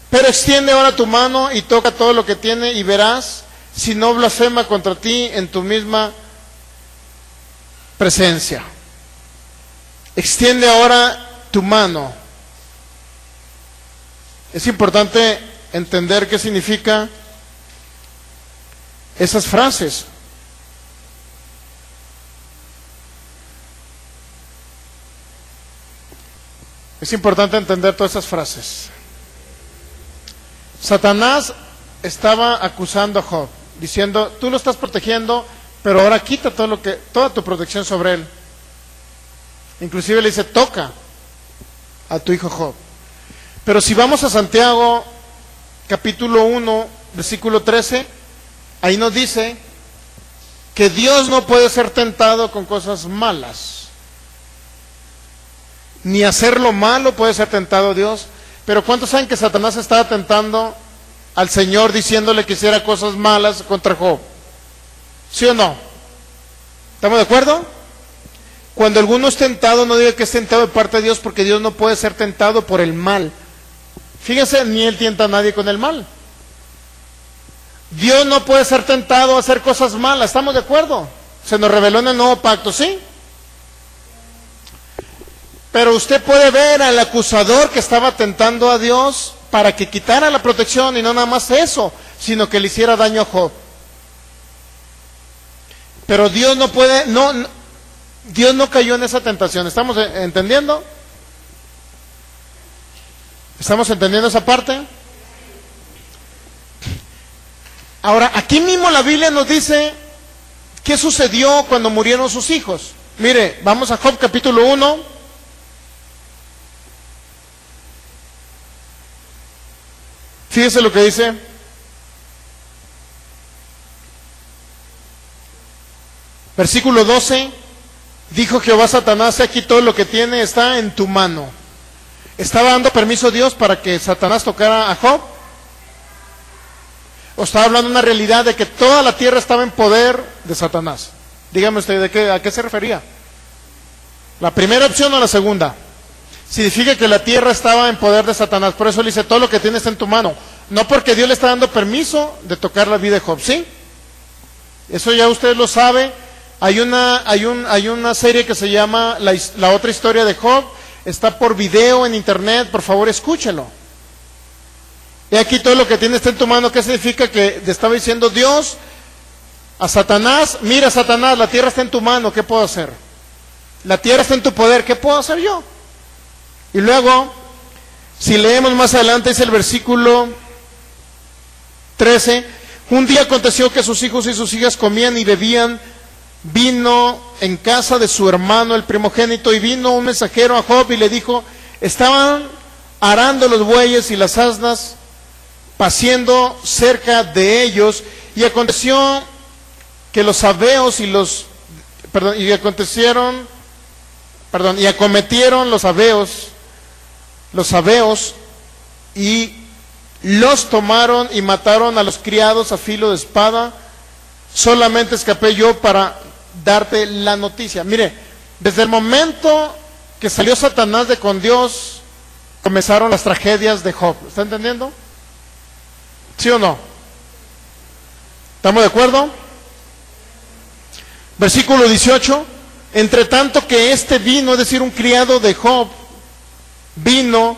pero extiende ahora tu mano y toca todo lo que tiene y verás si no blasfema contra ti en tu misma presencia. Extiende ahora tu mano. Es importante entender qué significa esas frases. Es importante entender todas esas frases. Satanás estaba acusando a Job, diciendo: tú lo estás protegiendo, pero ahora quita toda tu protección sobre él. Inclusive le dice: toca a tu hijo Job. Pero si vamos a Santiago, capítulo 1, versículo 13, ahí nos dice que Dios no puede ser tentado con cosas malas. Ni hacer lo malo puede ser tentado Dios. Pero ¿cuántos saben que Satanás estaba tentando al Señor diciéndole que hiciera cosas malas contra Job? ¿Sí o no? ¿Estamos de acuerdo? Cuando alguno es tentado, no diga que es tentado de parte de Dios, porque Dios no puede ser tentado por el mal. Fíjense, ni Él tienta a nadie con el mal. Dios no puede ser tentado a hacer cosas malas, ¿estamos de acuerdo? Se nos reveló en el nuevo pacto, ¿sí? Pero usted puede ver al acusador que estaba tentando a Dios para que quitara la protección, y no nada más eso, sino que le hiciera daño a Job. Pero Dios no puede, Dios no cayó en esa tentación. ¿Estamos entendiendo? ¿Estamos entendiendo esa parte? Ahora, aquí mismo la Biblia nos dice qué sucedió cuando murieron sus hijos. Mire, vamos a Job capítulo 1. Fíjese lo que dice. Versículo 12. Dijo Jehová a Satanás: aquí todo lo que tiene está en tu mano. ¿Estaba dando permiso Dios para que Satanás tocara a Job? ¿O estaba hablando de una realidad de que toda la tierra estaba en poder de Satanás? Dígame usted, ¿a qué se refería? ¿La primera opción o la segunda? Significa que la tierra estaba en poder de Satanás. Por eso le dice: todo lo que tienes está en tu mano. No porque Dios le está dando permiso de tocar la vida de Job, ¿sí? Eso ya usted lo sabe. Hay una serie que se llama La otra historia de Job. Está por video en internet, por favor escúchelo. Y aquí todo lo que tienes está en tu mano. ¿Qué significa? Que le estaba diciendo Dios a Satanás: mira, Satanás, la tierra está en tu mano, ¿qué puedo hacer? La tierra está en tu poder, ¿qué puedo hacer yo? Y luego, si leemos más adelante, dice el versículo 13: un día aconteció que sus hijos y sus hijas comían y bebían vino en casa de su hermano el primogénito, y vino un mensajero a Job y le dijo: estaban arando los bueyes y las asnas, paciendo cerca de ellos, y aconteció que los sabeos y acometieron los sabeos y los tomaron y mataron a los criados a filo de espada. Solamente escapé yo para darte la noticia. Mire, desde el momento que salió Satanás de con Dios, comenzaron las tragedias de Job. ¿Está entendiendo? ¿Sí o no? ¿Estamos de acuerdo? Versículo 18. Entre tanto que este vino, es decir, un criado de Job, vino,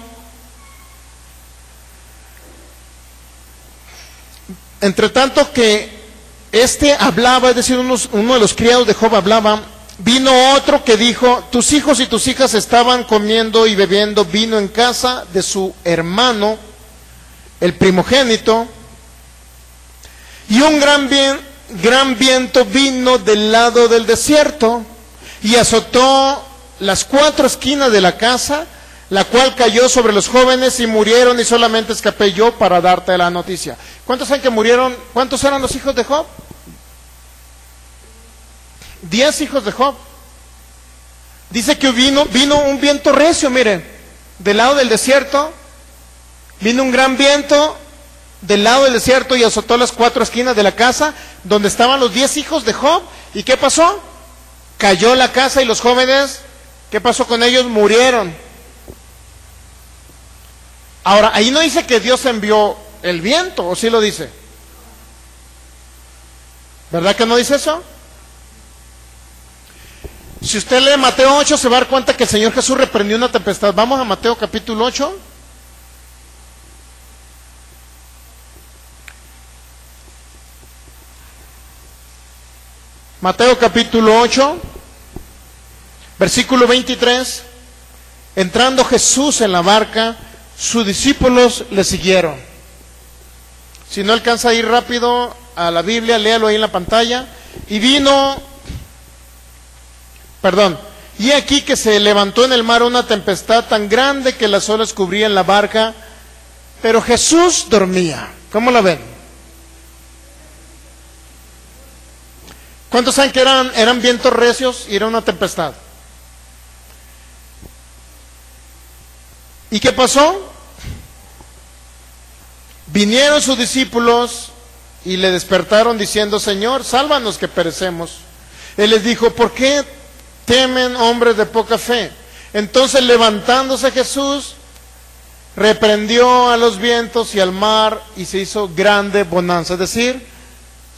entre tanto que este hablaba, es decir, uno de los criados de Job hablaba, vino otro que dijo, tus hijos y tus hijas estaban comiendo y bebiendo vino en casa de su hermano, el primogénito, y un gran viento vino del lado del desierto y azotó las 4 esquinas de la casa, la cual cayó sobre los jóvenes y murieron, y solamente escapé yo para darte la noticia. ¿Cuántos saben que murieron? ¿Cuántos eran los hijos de Job? 10 hijos de Job. Dice que vino un viento recio, mire, del lado del desierto, vino un gran viento del lado del desierto y azotó las 4 esquinas de la casa donde estaban los 10 hijos de Job. ¿Y qué pasó? Cayó la casa y los jóvenes, ¿qué pasó con ellos? Murieron. Ahora, ahí no dice que Dios envió el viento, ¿o sí lo dice? ¿Verdad que no dice eso? Si usted lee Mateo 8, se va a dar cuenta que el Señor Jesús reprendió una tempestad. Vamos a Mateo capítulo 8. Mateo capítulo 8, versículo 23. Entrando Jesús en la barca, sus discípulos le siguieron. Si no alcanza a ir rápido a la Biblia, léalo ahí en la pantalla. Y aquí que se levantó en el mar una tempestad tan grande que las olas cubrían la barca, pero Jesús dormía. ¿Cómo la ven? ¿Cuántos saben que eran vientos recios y era una tempestad? ¿Y qué pasó? Vinieron sus discípulos y le despertaron diciendo, Señor, sálvanos que perecemos. Él les dijo, ¿por qué temen hombres de poca fe? Entonces levantándose Jesús, reprendió a los vientos y al mar y se hizo grande bonanza. Es decir,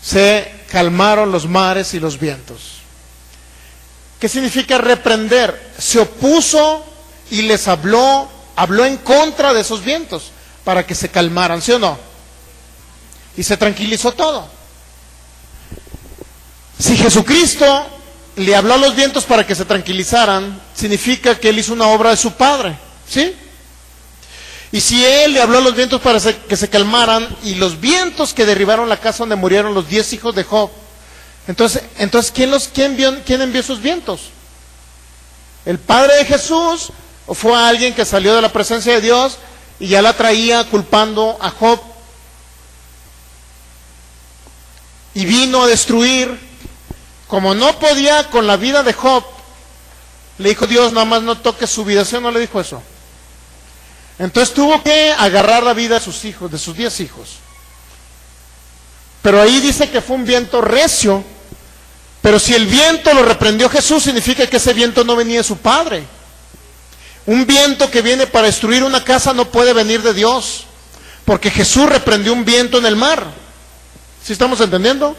se calmaron los mares y los vientos. ¿Qué significa reprender? Se opuso y les habló en contra de esos vientos para que se calmaran, ¿sí o no? Y se tranquilizó todo. Si Jesucristo le habló a los vientos para que se tranquilizaran, significa que Él hizo una obra de su Padre, ¿sí? Y si Él le habló a los vientos para que se calmaran, y los vientos que derribaron la casa donde murieron los 10 hijos de Job, entonces ¿quién envió esos vientos? ¿El Padre de Jesús? ¿O fue alguien que salió de la presencia de Dios y ya la traía culpando a Job? Y vino a destruir. Como no podía con la vida de Job, le dijo Dios, nada más no toques su vida. ¿Sí o no le dijo eso? Entonces tuvo que agarrar la vida de sus hijos, de sus 10 hijos. Pero ahí dice que fue un viento recio. Pero si el viento lo reprendió Jesús, significa que ese viento no venía de su Padre. Un viento que viene para destruir una casa no puede venir de Dios, porque Jesús reprendió un viento en el mar. ¿Sí estamos entendiendo?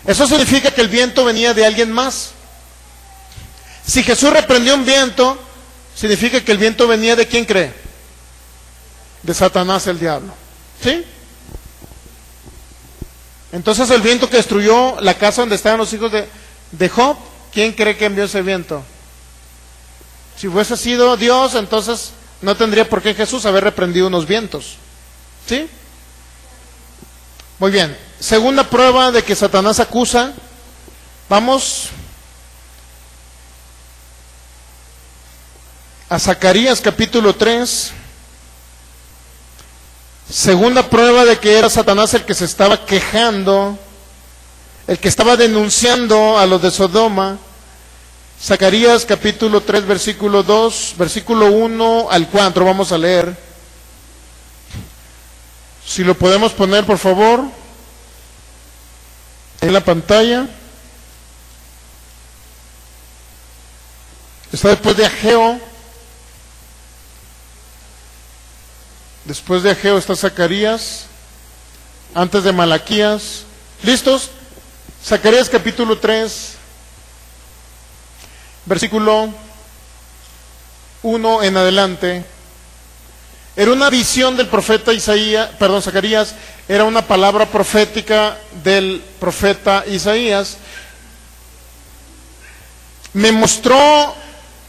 Eso significa que el viento venía de alguien más. Si Jesús reprendió un viento, significa que el viento venía de ¿quién cree? De Satanás, el diablo. ¿Sí? Entonces el viento que destruyó la casa donde estaban los hijos de Job, ¿quién cree que envió ese viento? Si hubiese sido Dios, entonces no tendría por qué Jesús haber reprendido unos vientos. ¿Sí? Muy bien. Segunda prueba de que Satanás acusa. Vamos a Zacarías capítulo 3. Segunda prueba de que era Satanás el que se estaba quejando, el que estaba denunciando a los de Sodoma. Zacarías capítulo 3 versículo 2, versículo 1 al 4, vamos a leer. Si lo podemos poner por favor en la pantalla. Está después de Ageo. Después de Ageo está Zacarías, antes de Malaquías. ¿Listos? Zacarías capítulo 3, versículo 1 en adelante. Era una visión del profeta Zacarías, era una palabra profética del profeta Isaías. Me mostró,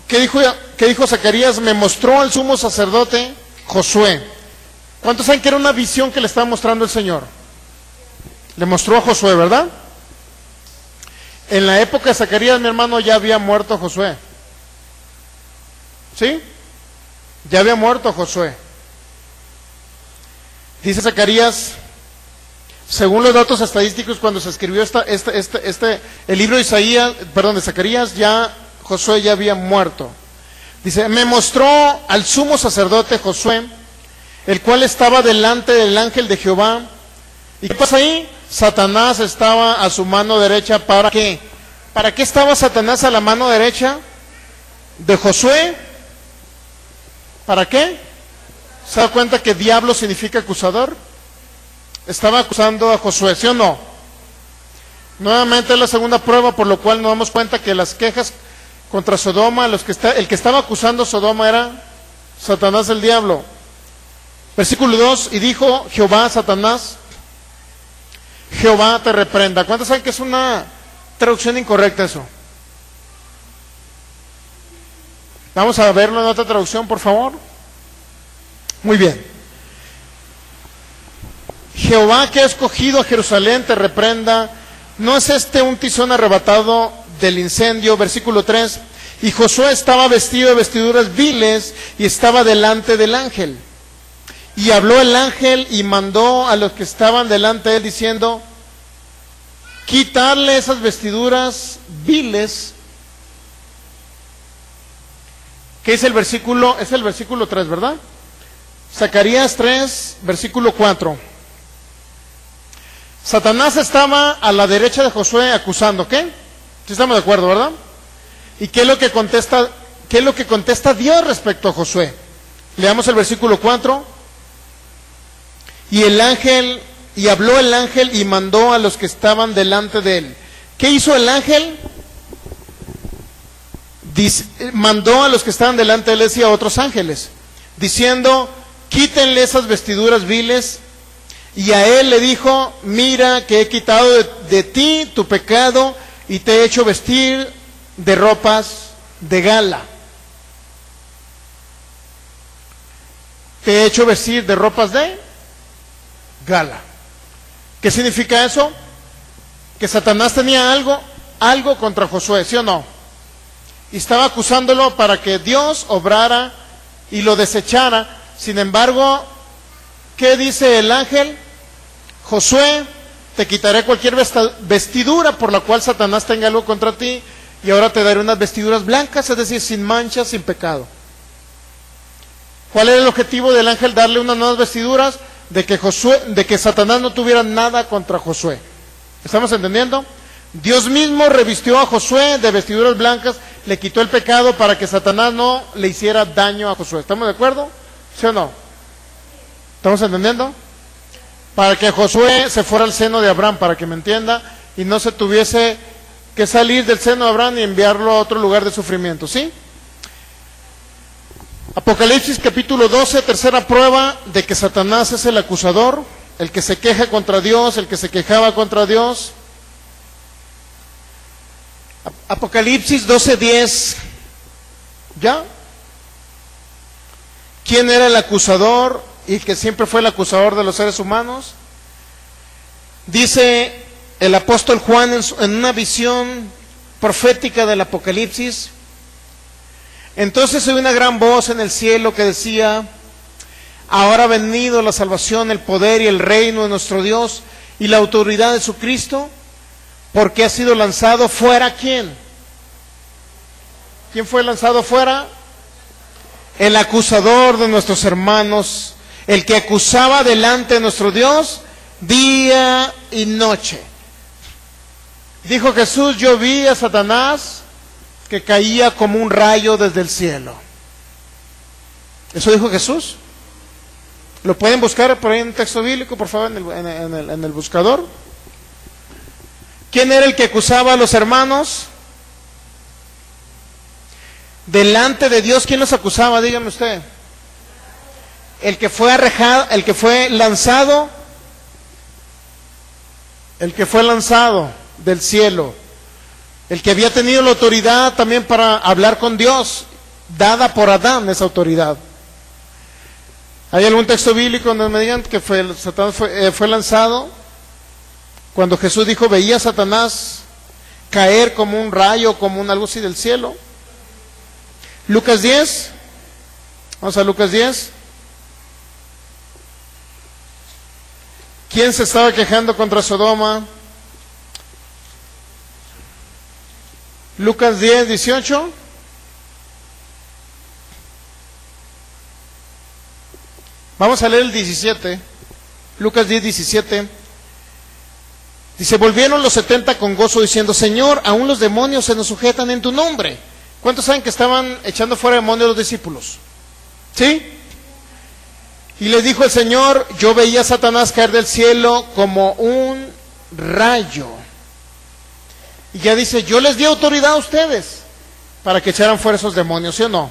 ¿qué dijo Zacarías? Me mostró al sumo sacerdote Josué. ¿Cuántos saben que era una visión que le estaba mostrando el Señor? Le mostró a Josué, ¿verdad? En la época de Zacarías, mi hermano, ya había muerto Josué. ¿Sí? Ya había muerto Josué. Dice Zacarías, según los datos estadísticos, cuando se escribió el libro de de Zacarías, ya Josué ya había muerto. Dice, me mostró al sumo sacerdote Josué, el cual estaba delante del ángel de Jehová. ¿Y qué pasa ahí? Satanás estaba a su mano derecha. ¿Para qué? ¿Para qué estaba Satanás a la mano derecha de Josué? ¿Para qué? ¿Se da cuenta que diablo significa acusador? Estaba acusando a Josué, ¿sí o no? Nuevamente es la segunda prueba, por lo cual nos damos cuenta que las quejas contra Sodoma, el que estaba acusando a Sodoma era Satanás el diablo. Versículo 2, y dijo Jehová a Satanás, Jehová te reprenda. ¿Cuántos saben que es una traducción incorrecta eso? Vamos a verlo en otra traducción, por favor. Muy bien. Jehová que ha escogido a Jerusalén te reprenda. ¿No es este un tizón arrebatado del incendio? Versículo 3. Y Josué estaba vestido de vestiduras viles y estaba delante del ángel. Y habló el ángel y mandó a los que estaban delante de él diciendo, quitarle esas vestiduras viles. ¿Qué es el versículo? Es el versículo 3, ¿verdad? Zacarías 3, versículo 4. Satanás estaba a la derecha de Josué acusando, ¿qué? ¿Sí estamos de acuerdo, verdad? ¿Y qué es lo que contesta Dios respecto a Josué? Leamos el versículo 4. Y habló el ángel y mandó a los que estaban delante de él. ¿Qué hizo el ángel? Mandó a los que estaban delante de él y a otros ángeles, diciendo, quítenle esas vestiduras viles. Y a él le dijo, mira que he quitado de ti tu pecado y te he hecho vestir de ropas de gala. Te he hecho vestir de ropas de gala. ¿Qué significa eso? Que Satanás tenía algo contra Josué, ¿sí o no? Y estaba acusándolo para que Dios obrara y lo desechara. Sin embargo, ¿qué dice el ángel? Josué, te quitaré cualquier vestidura por la cual Satanás tenga algo contra ti, y ahora te daré unas vestiduras blancas, es decir, sin manchas, sin pecado. ¿Cuál era el objetivo del ángel? Darle unas nuevas vestiduras, de que Satanás no tuviera nada contra Josué. ¿Estamos entendiendo? Dios mismo revistió a Josué de vestiduras blancas, le quitó el pecado para que Satanás no le hiciera daño a Josué. ¿Estamos de acuerdo? ¿Sí o no? ¿Estamos entendiendo? Para que Josué se fuera al seno de Abraham, para que me entienda, y no se tuviese que salir del seno de Abraham y enviarlo a otro lugar de sufrimiento, ¿sí? Apocalipsis capítulo 12, tercera prueba de que Satanás es el acusador, el que se queja contra Dios, el que se quejaba contra Dios. Apocalipsis 12:10. ¿Ya? ¿Quién era el acusador y que siempre fue el acusador de los seres humanos? Dice el apóstol Juan en una visión profética del Apocalipsis. Entonces oí una gran voz en el cielo que decía, ahora ha venido la salvación, el poder y el reino de nuestro Dios y la autoridad de su Cristo, porque ha sido lanzado fuera. ¿Quién? ¿Quién fue lanzado fuera? El acusador de nuestros hermanos, el que acusaba delante de nuestro Dios día y noche. Dijo Jesús, yo vi a Satanás que caía como un rayo desde el cielo. Eso dijo Jesús. Lo pueden buscar por ahí en un texto bíblico, por favor, en el buscador. ¿Quién era el que acusaba a los hermanos? Delante de Dios, ¿quién los acusaba? Dígame usted. El que fue arrejado, el que fue lanzado del cielo, el que había tenido la autoridad también para hablar con Dios, dada por Adán esa autoridad. ¿Hay algún texto bíblico donde me digan que Satanás fue lanzado? Cuando Jesús dijo, veía a Satanás caer como un rayo, como un algo así del cielo. Lucas 10, vamos a Lucas 10. ¿Quién se estaba quejando contra Sodoma? Lucas 10, 18. Vamos a leer el 17. Lucas 10, 17. Dice, volvieron los 70 con gozo diciendo, Señor, aún los demonios se nos sujetan en tu nombre. ¿Cuántos saben que estaban echando fuera demonios los discípulos? ¿Sí? Y les dijo el Señor, yo veía a Satanás caer del cielo como un rayo. Y ya dice, yo les di autoridad a ustedes para que echaran fuera esos demonios, ¿sí o no?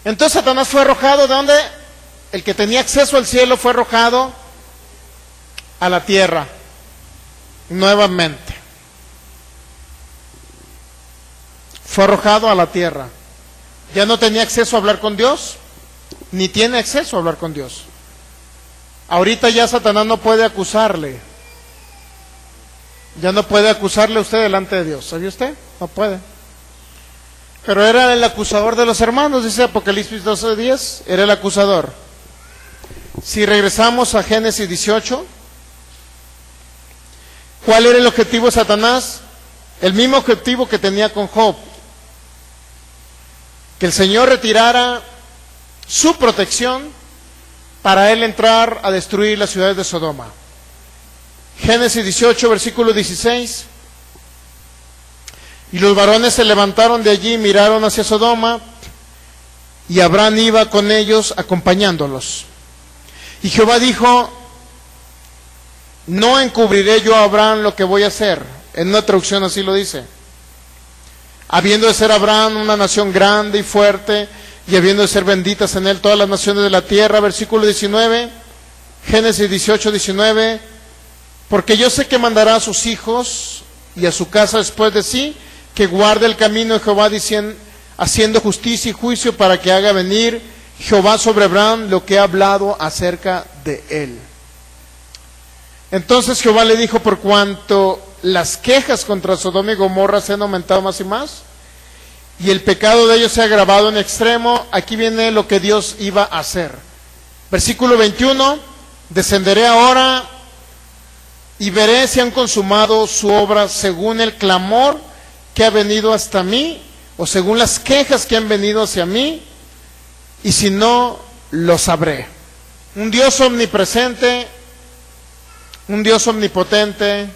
Entonces Satanás fue arrojado, ¿de dónde? El que tenía acceso al cielo fue arrojado a la tierra, nuevamente. Fue arrojado a la tierra. Ya no tenía acceso a hablar con Dios, ni tiene acceso a hablar con Dios. Ahorita ya Satanás no puede acusarle. Ya no puede acusarle a usted delante de Dios. ¿Sabía usted? No puede. Pero era el acusador de los hermanos, dice Apocalipsis 12:10, era el acusador. Si regresamos a Génesis 18, ¿cuál era el objetivo de Satanás? El mismo objetivo que tenía con Job. Que el Señor retirara su protección para él entrar a destruir las ciudades de Sodoma. Génesis 18, versículo 16. Y los varones se levantaron de allí y miraron hacia Sodoma, y Abraham iba con ellos acompañándolos. Y Jehová dijo, no encubriré yo a Abraham lo que voy a hacer. En una traducción así lo dice. Habiendo de ser Abraham una nación grande y fuerte, y habiendo de ser benditas en él todas las naciones de la tierra. Versículo 19, Génesis 18, 19. Porque yo sé que mandará a sus hijos y a su casa después de sí, que guarde el camino de Jehová, diciendo, haciendo justicia y juicio, para que haga venir Jehová sobre Abraham lo que ha hablado acerca de él. Entonces Jehová le dijo, por cuanto las quejas contra Sodoma y Gomorra se han aumentado más y más, y el pecado de ellos se ha agravado en extremo, aquí viene lo que Dios iba a hacer. Versículo 21, descenderé ahora y veré si han consumado su obra según el clamor que ha venido hasta mí, o según las quejas que han venido hacia mí, y si no, lo sabré. Un Dios omnipresente, un Dios omnipotente,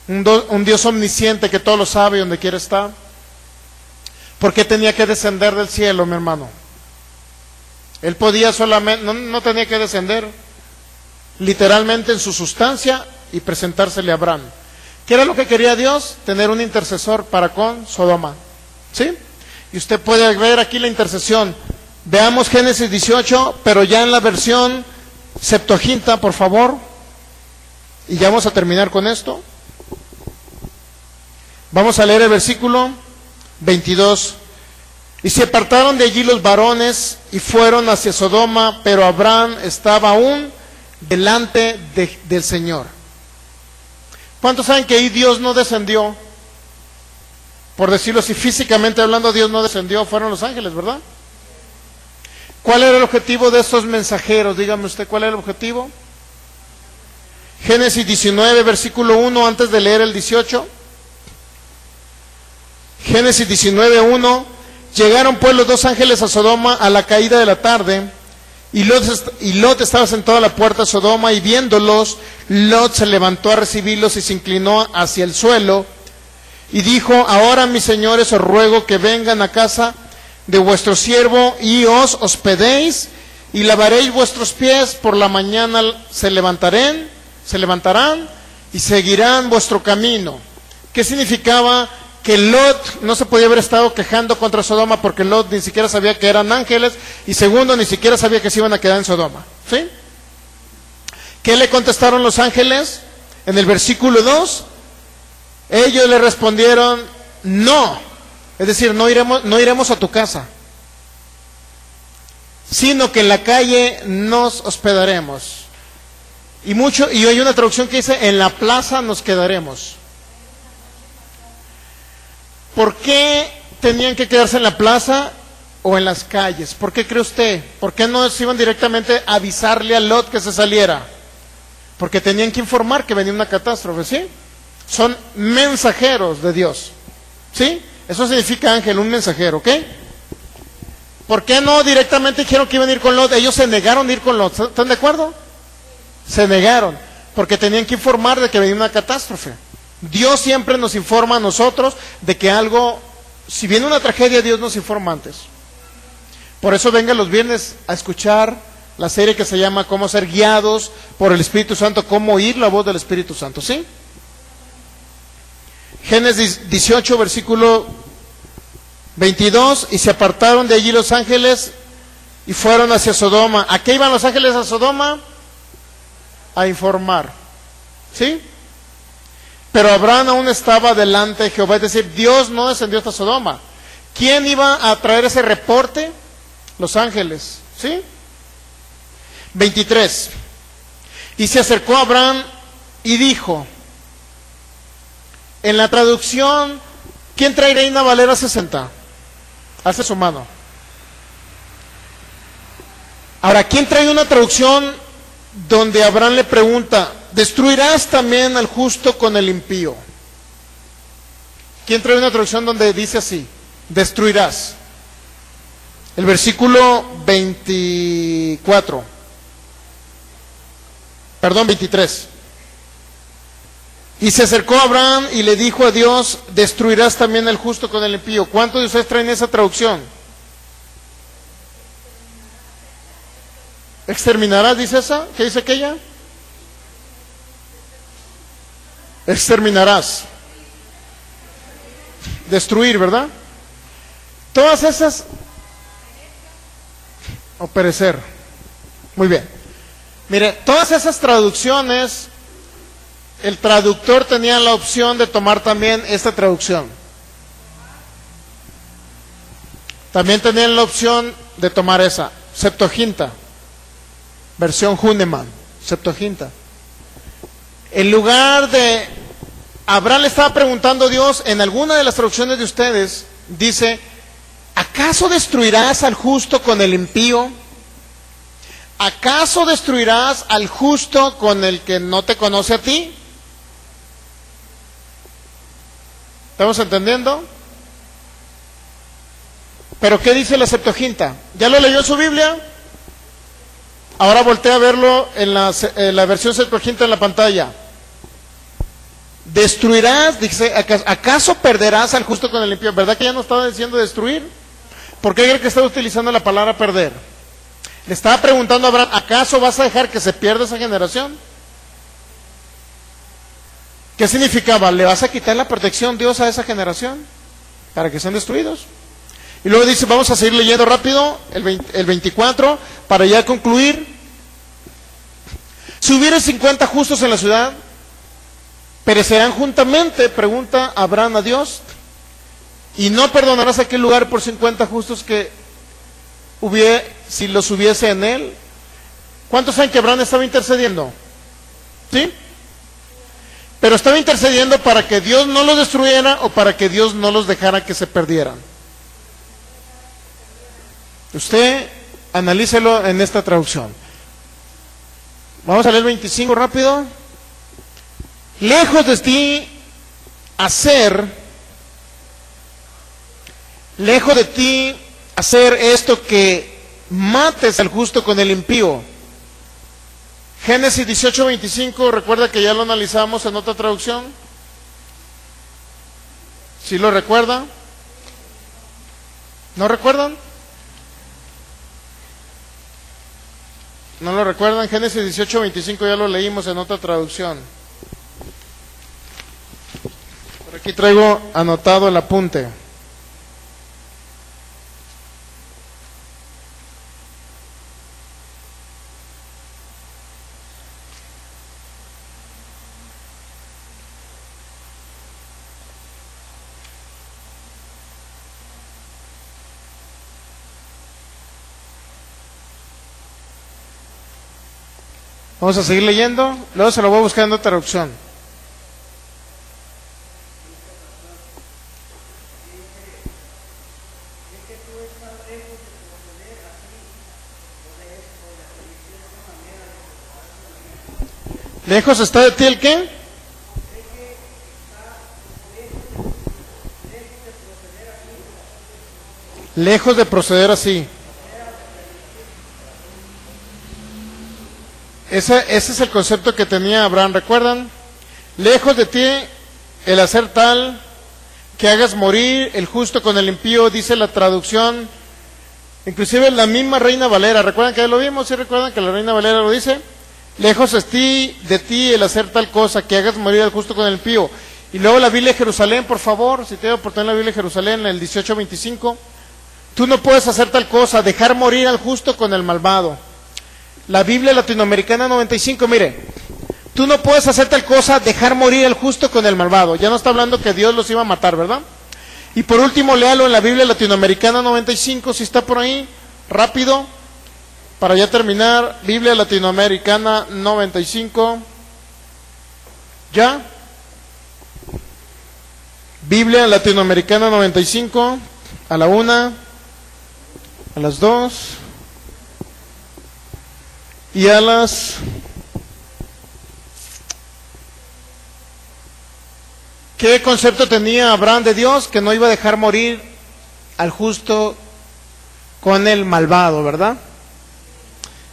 un Dios omnisciente que todo lo sabe y donde quiera estar. ¿Por qué tenía que descender del cielo, mi hermano? Él podía solamente, no tenía que descender literalmente en su sustancia y presentársele a Abraham. ¿Qué era lo que quería Dios? Tener un intercesor para con Sodoma. ¿Sí? Y usted puede ver aquí la intercesión. Veamos Génesis 18, pero ya en la versión Septuaginta, por favor. Y ya vamos a terminar con esto. Vamos a leer el versículo 22. Y se apartaron de allí los varones y fueron hacia Sodoma, pero Abraham estaba aún delante del Señor. ¿Cuántos saben que ahí Dios no descendió? Por decirlo así, físicamente hablando, Dios no descendió, fueron los ángeles, ¿verdad? ¿Cuál era el objetivo de estos mensajeros? Dígame usted, ¿cuál era el objetivo? Génesis 19, versículo 1, antes de leer el 18. Génesis 19, 1. Llegaron pues los dos ángeles a Sodoma a la caída de la tarde, y Lot estaba sentado a la puerta de Sodoma, y viéndolos, Lot se levantó a recibirlos y se inclinó hacia el suelo, y dijo, ahora mis señores os ruego que vengan a casa de vuestro siervo y os hospedéis, y lavaréis vuestros pies, por la mañana se levantarán, y seguirán vuestro camino. ¿Qué significaba? Que Lot no se podía haber estado quejando contra Sodoma porque Lot ni siquiera sabía que eran ángeles y segundo, ni siquiera sabía que se iban a quedar en Sodoma. ¿Sí? ¿Qué le contestaron los ángeles? En el versículo 2, ellos le respondieron, no, es decir, no iremos a tu casa, sino que en la calle nos hospedaremos. Y hay una traducción que dice, en la plaza nos quedaremos. ¿Por qué tenían que quedarse en la plaza o en las calles? ¿Por qué cree usted? ¿Por qué no se iban directamente a avisarle a Lot que se saliera? Porque tenían que informar que venía una catástrofe, ¿sí? Son mensajeros de Dios, ¿sí? Eso significa ángel, un mensajero, ¿ok? ¿Por qué no directamente dijeron que iban a ir con Lot? Ellos se negaron a ir con Lot, ¿están de acuerdo? Se negaron, porque tenían que informar de que venía una catástrofe. Dios siempre nos informa a nosotros de que algo, si viene una tragedia, Dios nos informa antes. Por eso venga los viernes a escuchar la serie que se llama Cómo ser guiados por el Espíritu Santo, cómo oír la voz del Espíritu Santo, ¿sí? Génesis 18, versículo 22, y se apartaron de allí los ángeles y fueron hacia Sodoma. ¿A qué iban los ángeles a Sodoma? A informar, ¿sí? Pero Abraham aún estaba delante de Jehová, es decir, Dios no descendió hasta Sodoma. ¿Quién iba a traer ese reporte? Los ángeles, ¿sí? 23. Y se acercó a Abraham y dijo, en la traducción, ¿quién trae Reina Valera 60? Hace su mano. Ahora, ¿quién trae una traducción donde Abraham le pregunta, ¿destruirás también al justo con el impío? ¿Quién trae una traducción donde dice así? Destruirás. El versículo 23. Y se acercó a Abraham y le dijo a Dios, ¿destruirás también al justo con el impío? ¿Cuántos de ustedes traen esa traducción? ¿Exterminarás, dice esa? ¿Qué dice aquella? Exterminarás. Destruir, ¿verdad? Todas esas, o perecer. Muy bien. Mire, todas esas traducciones, el traductor tenía la opción de tomar también esta traducción. También tenían la opción de tomar esa, Septuaginta, versión Hünemann, Septuaginta. En lugar de, Abraham le estaba preguntando a Dios, en alguna de las traducciones de ustedes, dice, ¿acaso destruirás al justo con el impío? ¿Acaso destruirás al justo con el que no te conoce a ti? ¿Estamos entendiendo? ¿Pero qué dice la Septuaginta? ¿Ya lo leyó en su Biblia? Ahora voltea a verlo en la versión Septuaginta en la pantalla. Destruirás, dice, ¿acaso perderás al justo con el impío? ¿Verdad que ya no estaba diciendo destruir? ¿Por qué cree que está utilizando la palabra perder? Le estaba preguntando a Abraham, ¿acaso vas a dejar que se pierda esa generación? ¿Qué significaba? ¿Le vas a quitar la protección Dios a esa generación para que sean destruidos? Y luego dice, vamos a seguir leyendo rápido, el 24, para ya concluir. Si hubiera 50 justos en la ciudad, ¿perecerán juntamente? Pregunta Abraham a Dios. ¿Y no perdonarás aquel lugar por 50 justos que si los hubiese en él? ¿Cuántos saben que Abraham estaba intercediendo? ¿Sí? Pero estaba intercediendo para que Dios no los destruyera o para que Dios no los dejara que se perdieran. Usted analícelo en esta traducción. Vamos a leer 25 rápido. Lejos de ti hacer esto que mates al justo con el impío. Génesis 18:25, recuerda que ya lo analizamos en otra traducción. ¿Sí lo recuerda? ¿No recuerdan? ¿No lo recuerdan? Génesis 18:25 ya lo leímos en otra traducción. Aquí traigo anotado el apunte. Vamos a seguir leyendo, luego se lo voy a buscar en otra traducción. ¿Lejos está de ti el qué? Lejos de proceder así. Ese es el concepto que tenía Abraham, ¿recuerdan? Lejos de ti el hacer tal que hagas morir el justo con el impío, dice la traducción. Inclusive la misma Reina Valera, ¿recuerdan que lo vimos? ¿Sí recuerdan que la Reina Valera lo dice? Lejos de ti el hacer tal cosa, que hagas morir al justo con el impío. Y luego la Biblia de Jerusalén, por favor, si te doy oportunidad la Biblia de Jerusalén, en el 18:25. Tú no puedes hacer tal cosa, dejar morir al justo con el malvado. La Biblia Latinoamericana 95, mire, tú no puedes hacer tal cosa, dejar morir al justo con el malvado. Ya no está hablando que Dios los iba a matar, ¿verdad? Y por último, léalo en la Biblia Latinoamericana 95, si está por ahí, rápido, para ya terminar. Biblia Latinoamericana 95, ¿ya? Biblia Latinoamericana 95, a la 1, a las 2... y a las 3. ¿Qué concepto tenía Abraham de Dios? Que no iba a dejar morir al justo con el malvado, ¿verdad?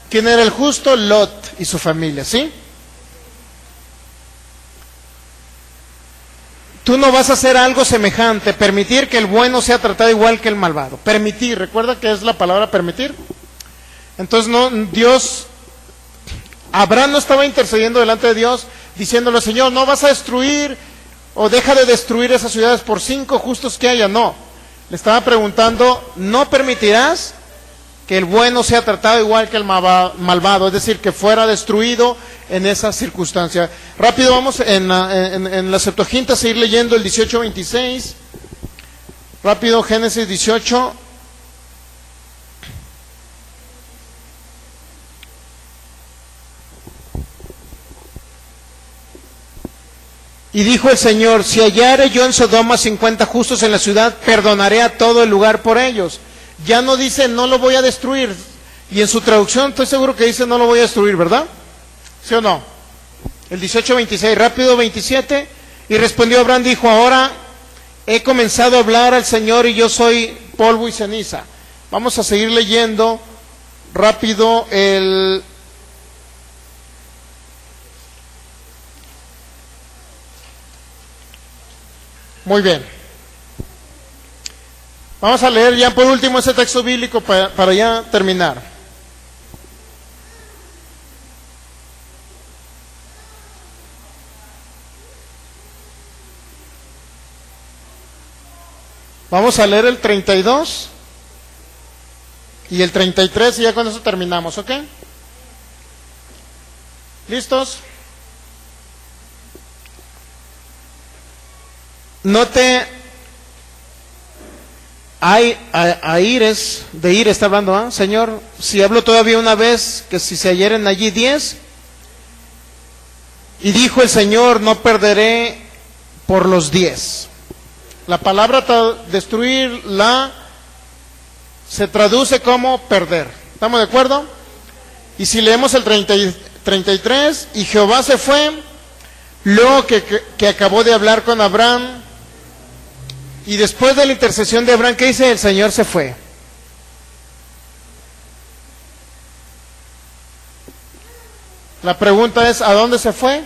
¿Quién era el justo? Lot y su familia, ¿sí? Tú no vas a hacer algo semejante, permitir que el bueno sea tratado igual que el malvado. Permitir, ¿recuerda que es la palabra permitir? Entonces no, Abraham no estaba intercediendo delante de Dios, diciéndole, Señor, no vas a destruir, o deja de destruir esas ciudades por 5 justos que haya. No, le estaba preguntando, ¿no permitirás que el bueno sea tratado igual que el malvado? Es decir, que fuera destruido en esa circunstancia. Rápido, vamos en la Septuaginta a seguir leyendo el 18:26. Rápido, Génesis 18. Y dijo el Señor, si hallare yo en Sodoma 50 justos en la ciudad, perdonaré a todo el lugar por ellos. Ya no dice, no lo voy a destruir. Y en su traducción estoy seguro que dice, no lo voy a destruir, ¿verdad? ¿Sí o no? El 18:26, rápido 27. Y respondió Abraham, dijo, ahora he comenzado a hablar al Señor y yo soy polvo y ceniza. Vamos a seguir leyendo rápido el... Muy bien. Vamos a leer ya por último ese texto bíblico para ya terminar. Vamos a leer el 32 y el 33 y ya con eso terminamos, ¿ok? ¿Listos? No te aires, de ir está hablando, ¿eh? Señor, si hablo todavía una vez, que si se halleren allí 10. Y dijo el Señor, no perderé por los 10. La palabra destruir se traduce como perder. ¿Estamos de acuerdo? Y si leemos el 33, y Jehová se fue, luego que acabó de hablar con Abraham. Y después de la intercesión de Abraham, ¿qué dice? El Señor se fue. La pregunta es, ¿a dónde se fue?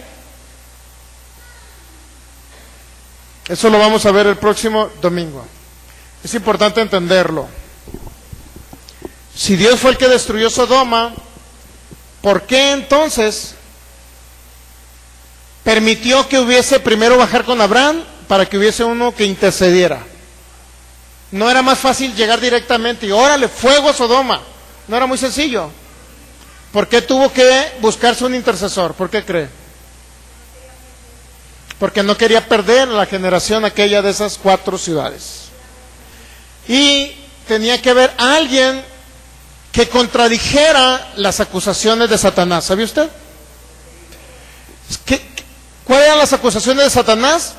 Eso lo vamos a ver el próximo domingo. Es importante entenderlo. Si Dios fue el que destruyó Sodoma, ¿por qué entonces permitió que hubiese primero bajar con Abraham para que hubiese uno que intercediera. No era más fácil llegar directamente y órale, fuego a Sodoma. No era muy sencillo. ¿Por qué tuvo que buscarse un intercesor? ¿Por qué cree? Porque no quería perder la generación aquella de esas 4 ciudades. Y tenía que haber alguien que contradijera las acusaciones de Satanás. ¿Sabía usted? ¿Cuáles eran las acusaciones de Satanás?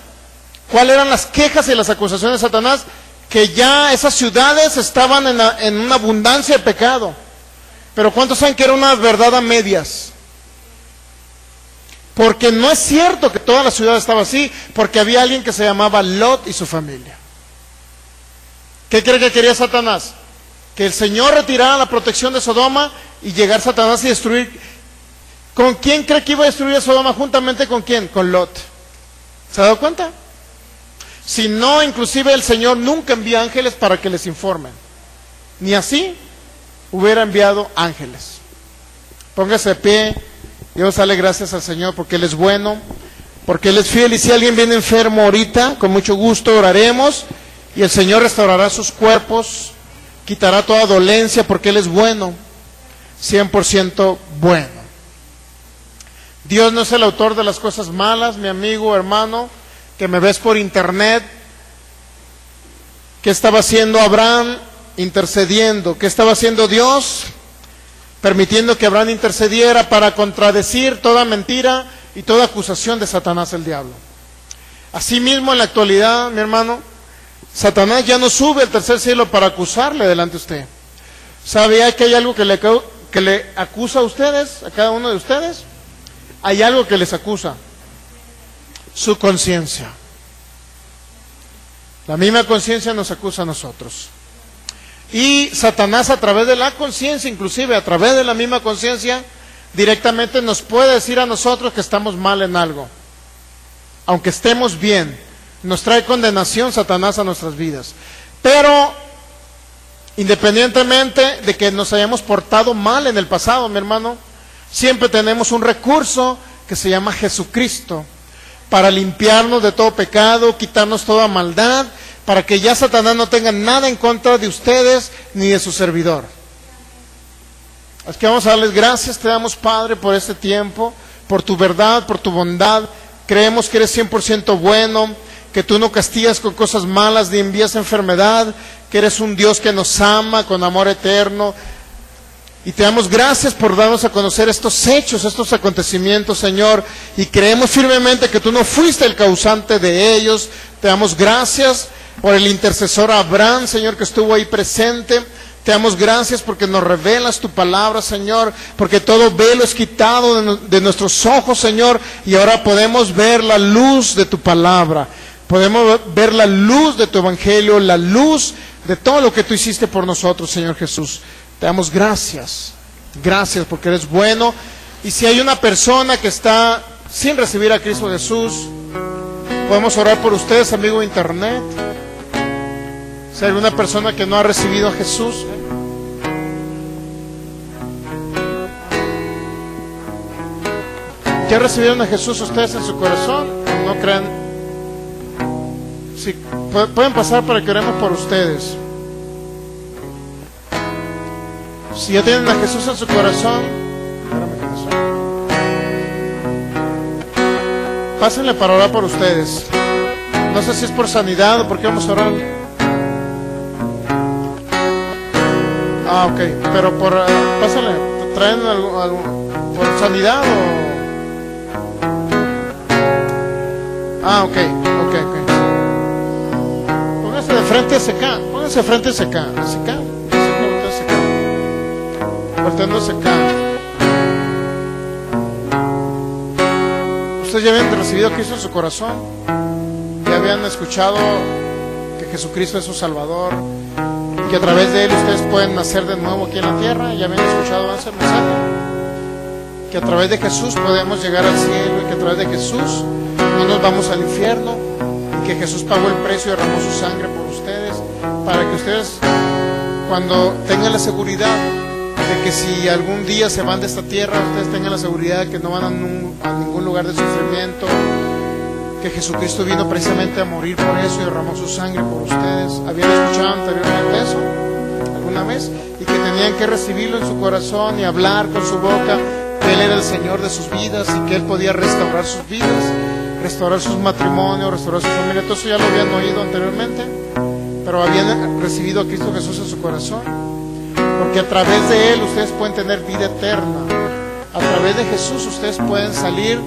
¿Cuáles eran las quejas y las acusaciones de Satanás? Que ya esas ciudades estaban en una abundancia de pecado. Pero ¿cuántos saben que era una verdad a medias? Porque no es cierto que toda la ciudad estaba así, porque había alguien que se llamaba Lot y su familia. ¿Qué cree que quería Satanás? Que el Señor retirara la protección de Sodoma y llegar Satanás y destruir. ¿Con quién cree que iba a destruir a Sodoma? ¿Juntamente con quién? Con Lot. ¿Se ha dado cuenta? Si no, inclusive el Señor nunca envía ángeles para que les informen. Ni así hubiera enviado ángeles. Póngase de pie. Dios, dale gracias al Señor porque Él es bueno, porque Él es fiel. Y si alguien viene enfermo ahorita, con mucho gusto oraremos y el Señor restaurará sus cuerpos, quitará toda dolencia porque Él es bueno, 100% bueno. Dios no es el autor de las cosas malas, mi amigo, hermano, que me ves por internet. ¿Qué estaba haciendo Abraham? Intercediendo. ¿Qué estaba haciendo Dios? Permitiendo que Abraham intercediera para contradecir toda mentira y toda acusación de Satanás el diablo. Asimismo, en la actualidad, mi hermano, Satanás ya no sube al tercer cielo para acusarle delante de usted. ¿Sabía que hay algo que le acusa a ustedes, a cada uno de ustedes? Hay algo que les acusa: su conciencia. La misma conciencia nos acusa a nosotros. Y Satanás, a través de la conciencia, inclusive a través de la misma conciencia, directamente nos puede decir a nosotros que estamos mal en algo. Aunque estemos bien, nos trae condenación Satanás a nuestras vidas. Pero, independientemente de que nos hayamos portado mal en el pasado, mi hermano, siempre tenemos un recurso que se llama Jesucristo, para limpiarnos de todo pecado, quitarnos toda maldad, para que ya Satanás no tenga nada en contra de ustedes ni de su servidor. Así que vamos a darles gracias, te damos, Padre, por este tiempo, por tu verdad, por tu bondad. Creemos que eres 100% bueno, que tú no castigas con cosas malas ni envías enfermedad, que eres un Dios que nos ama con amor eterno. Y te damos gracias por darnos a conocer estos hechos, estos acontecimientos, Señor, y creemos firmemente que tú no fuiste el causante de ellos. Te damos gracias por el intercesor Abraham, Señor, que estuvo ahí presente. Te damos gracias porque nos revelas tu palabra, Señor, porque todo velo es quitado de nuestros ojos, Señor, y ahora podemos ver la luz de tu palabra, podemos ver la luz de tu evangelio, la luz de todo lo que tú hiciste por nosotros, Señor Jesús. Te damos gracias, gracias porque eres bueno. Y si hay una persona que está sin recibir a Cristo Jesús, podemos orar por ustedes, amigo de internet. Si hay alguna persona que no ha recibido a Jesús, ¿ya recibieron a Jesús ustedes en su corazón? ¿No creen? Sí, pueden pasar para que oremos por ustedes. Si ya tienen a Jesús en su corazón, pásenle para orar por ustedes. No sé si es por sanidad o por qué vamos a orar. Ok, pero pásenle, ¿traen algo por sanidad o...? Ok. Pónganse de frente hacia acá, hacia acá. Volteándose acá. Ustedes ya habían recibido a Cristo en su corazón, ya habían escuchado que Jesucristo es su Salvador, que a través de Él ustedes pueden nacer de nuevo aquí en la tierra. Ya habían escuchado ese mensaje, que a través de Jesús podemos llegar al cielo, y que a través de Jesús no nos vamos al infierno, y que Jesús pagó el precio y derramó su sangre por ustedes, para que ustedes, cuando tengan la seguridad de que si algún día se van de esta tierra, ustedes tengan la seguridad de que no van a ningún lugar de sufrimiento, que Jesucristo vino precisamente a morir por eso y derramó su sangre por ustedes. ¿Habían escuchado anteriormente eso alguna vez? Y que tenían que recibirlo en su corazón y hablar con su boca que Él era el Señor de sus vidas y que Él podía restaurar sus vidas, restaurar sus matrimonios, restaurar su familia. Todo eso ya lo habían oído anteriormente, pero habían recibido a Cristo Jesús en su corazón, porque a través de Él ustedes pueden tener vida eterna. A través de Jesús ustedes pueden salir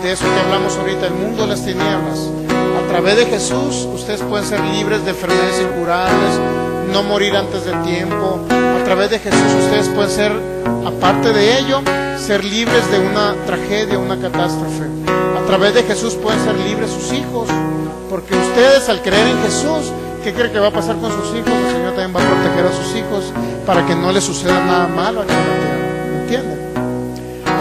de eso que hablamos ahorita, el mundo de las tinieblas. A través de Jesús ustedes pueden ser libres de enfermedades incurables, no morir antes de tiempo. A través de Jesús ustedes pueden ser, aparte de ello, ser libres de una tragedia, una catástrofe. A través de Jesús pueden ser libres sus hijos, porque ustedes, al creer en Jesús, ¿qué creen que va a pasar con sus hijos? El Señor también va a proteger a sus hijos para que no les suceda nada malo aquí en la tierra. ¿Me entienden?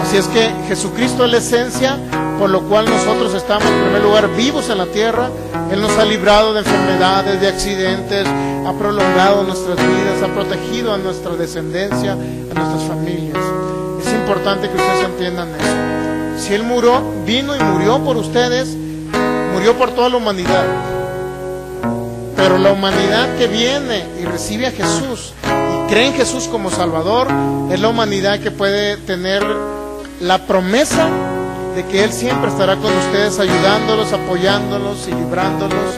Así es que Jesucristo es la esencia por lo cual nosotros estamos en primer lugar vivos en la tierra. Él nos ha librado de enfermedades, de accidentes, ha prolongado nuestras vidas, ha protegido a nuestra descendencia, a nuestras familias. Es importante que ustedes entiendan eso. Si Él vino y murió por ustedes, murió por toda la humanidad. Pero la humanidad que viene y recibe a Jesús y cree en Jesús como Salvador, es la humanidad que puede tener la promesa de que Él siempre estará con ustedes, ayudándolos, apoyándolos y librándolos,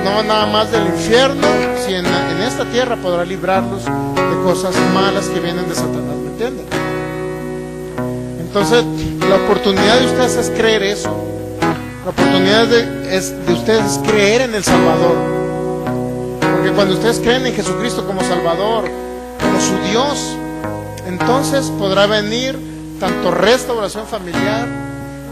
no nada más del infierno, sino en esta tierra podrá librarlos de cosas malas que vienen de Satanás, ¿me entienden? Entonces, la oportunidad de ustedes es creer eso. La oportunidad de ustedes es creer en el Salvador. Porque cuando ustedes creen en Jesucristo como Salvador, como su Dios, entonces podrá venir tanto restauración familiar,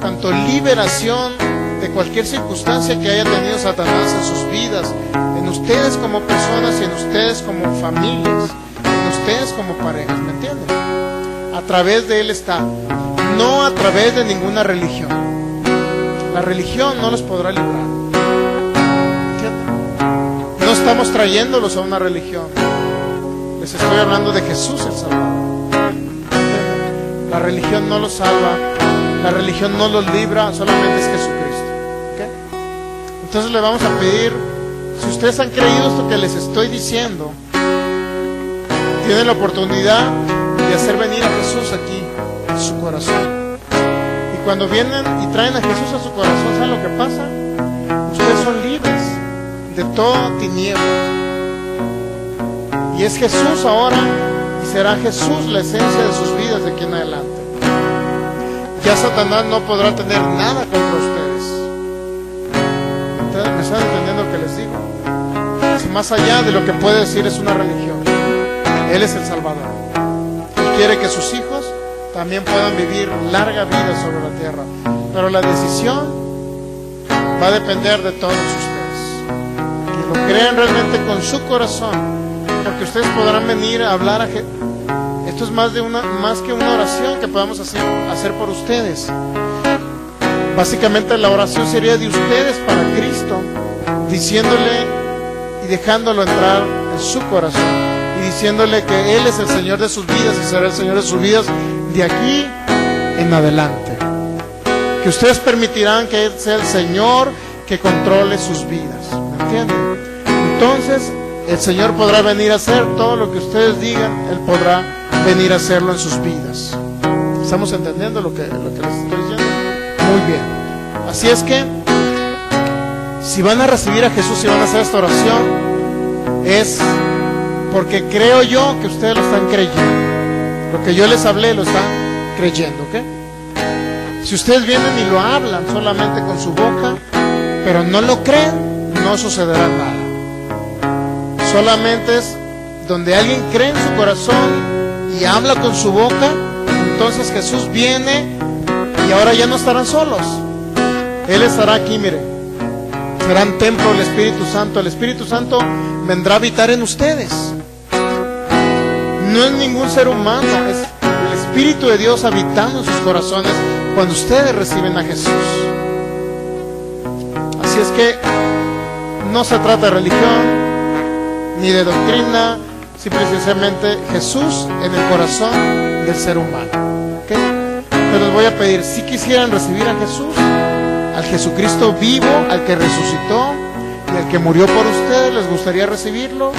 tanto liberación de cualquier circunstancia que haya tenido Satanás en sus vidas, en ustedes como personas y en ustedes como familias, en ustedes como parejas, ¿me entienden? A través de Él está, no a través de ninguna religión. La religión no los podrá librar, ¿entienden? No estamos trayéndolos a una religión, les estoy hablando de Jesús el Salvador. La religión no los salva, la religión no los libra, solamente es Jesucristo. ¿Okay? Entonces le vamos a pedir, si ustedes han creído esto que les estoy diciendo, tienen la oportunidad de hacer venir a Jesús aquí, a su corazón. Y cuando vienen y traen a Jesús a su corazón, ¿saben lo que pasa? Ustedes son libres de toda tiniebla. Y es Jesús ahora, y será Jesús la esencia de sus vidas de aquí en adelante. Ya Satanás no podrá tener nada contra ustedes. ¿Me están entendiendo lo que les digo? Si más allá de lo que puede decir es una religión, Él es el Salvador. Él quiere que sus hijos también puedan vivir larga vida sobre la tierra. Pero la decisión va a depender de todos ustedes. Que lo crean realmente con su corazón, porque ustedes podrán venir a hablar a Jesús. Esto es más que una oración que podamos hacer por ustedes. Básicamente la oración sería de ustedes para Cristo, diciéndole y dejándolo entrar en su corazón y diciéndole que Él es el Señor de sus vidas y será el Señor de sus vidas de aquí en adelante. Que ustedes permitirán que Él sea el Señor que controle sus vidas, ¿me entienden? Entonces el Señor podrá venir a hacer todo lo que ustedes digan, Él podrá venir a hacerlo en sus vidas. ¿Estamos entendiendo lo que les estoy diciendo? Muy bien. Así es que, si van a recibir a Jesús y van a hacer esta oración, es porque creo yo que ustedes lo están creyendo. Lo que yo les hablé lo están creyendo, ¿ok? Si ustedes vienen y lo hablan solamente con su boca, pero no lo creen, no sucederá nada. Solamente es donde alguien cree en su corazón y habla con su boca, entonces Jesús viene y ahora ya no estarán solos. Él estará aquí, mire. Serán templo del Espíritu Santo. El Espíritu Santo vendrá a habitar en ustedes. No es ningún ser humano, es el Espíritu de Dios habitando en sus corazones cuando ustedes reciben a Jesús. Así es que no se trata de religión ni de doctrina, simple y sencillamente Jesús en el corazón del ser humano. ¿Okay? Pero les voy a pedir, si quisieran recibir a Jesús, al Jesucristo vivo, al que resucitó y al que murió por ustedes? ¿Les gustaría recibirlo?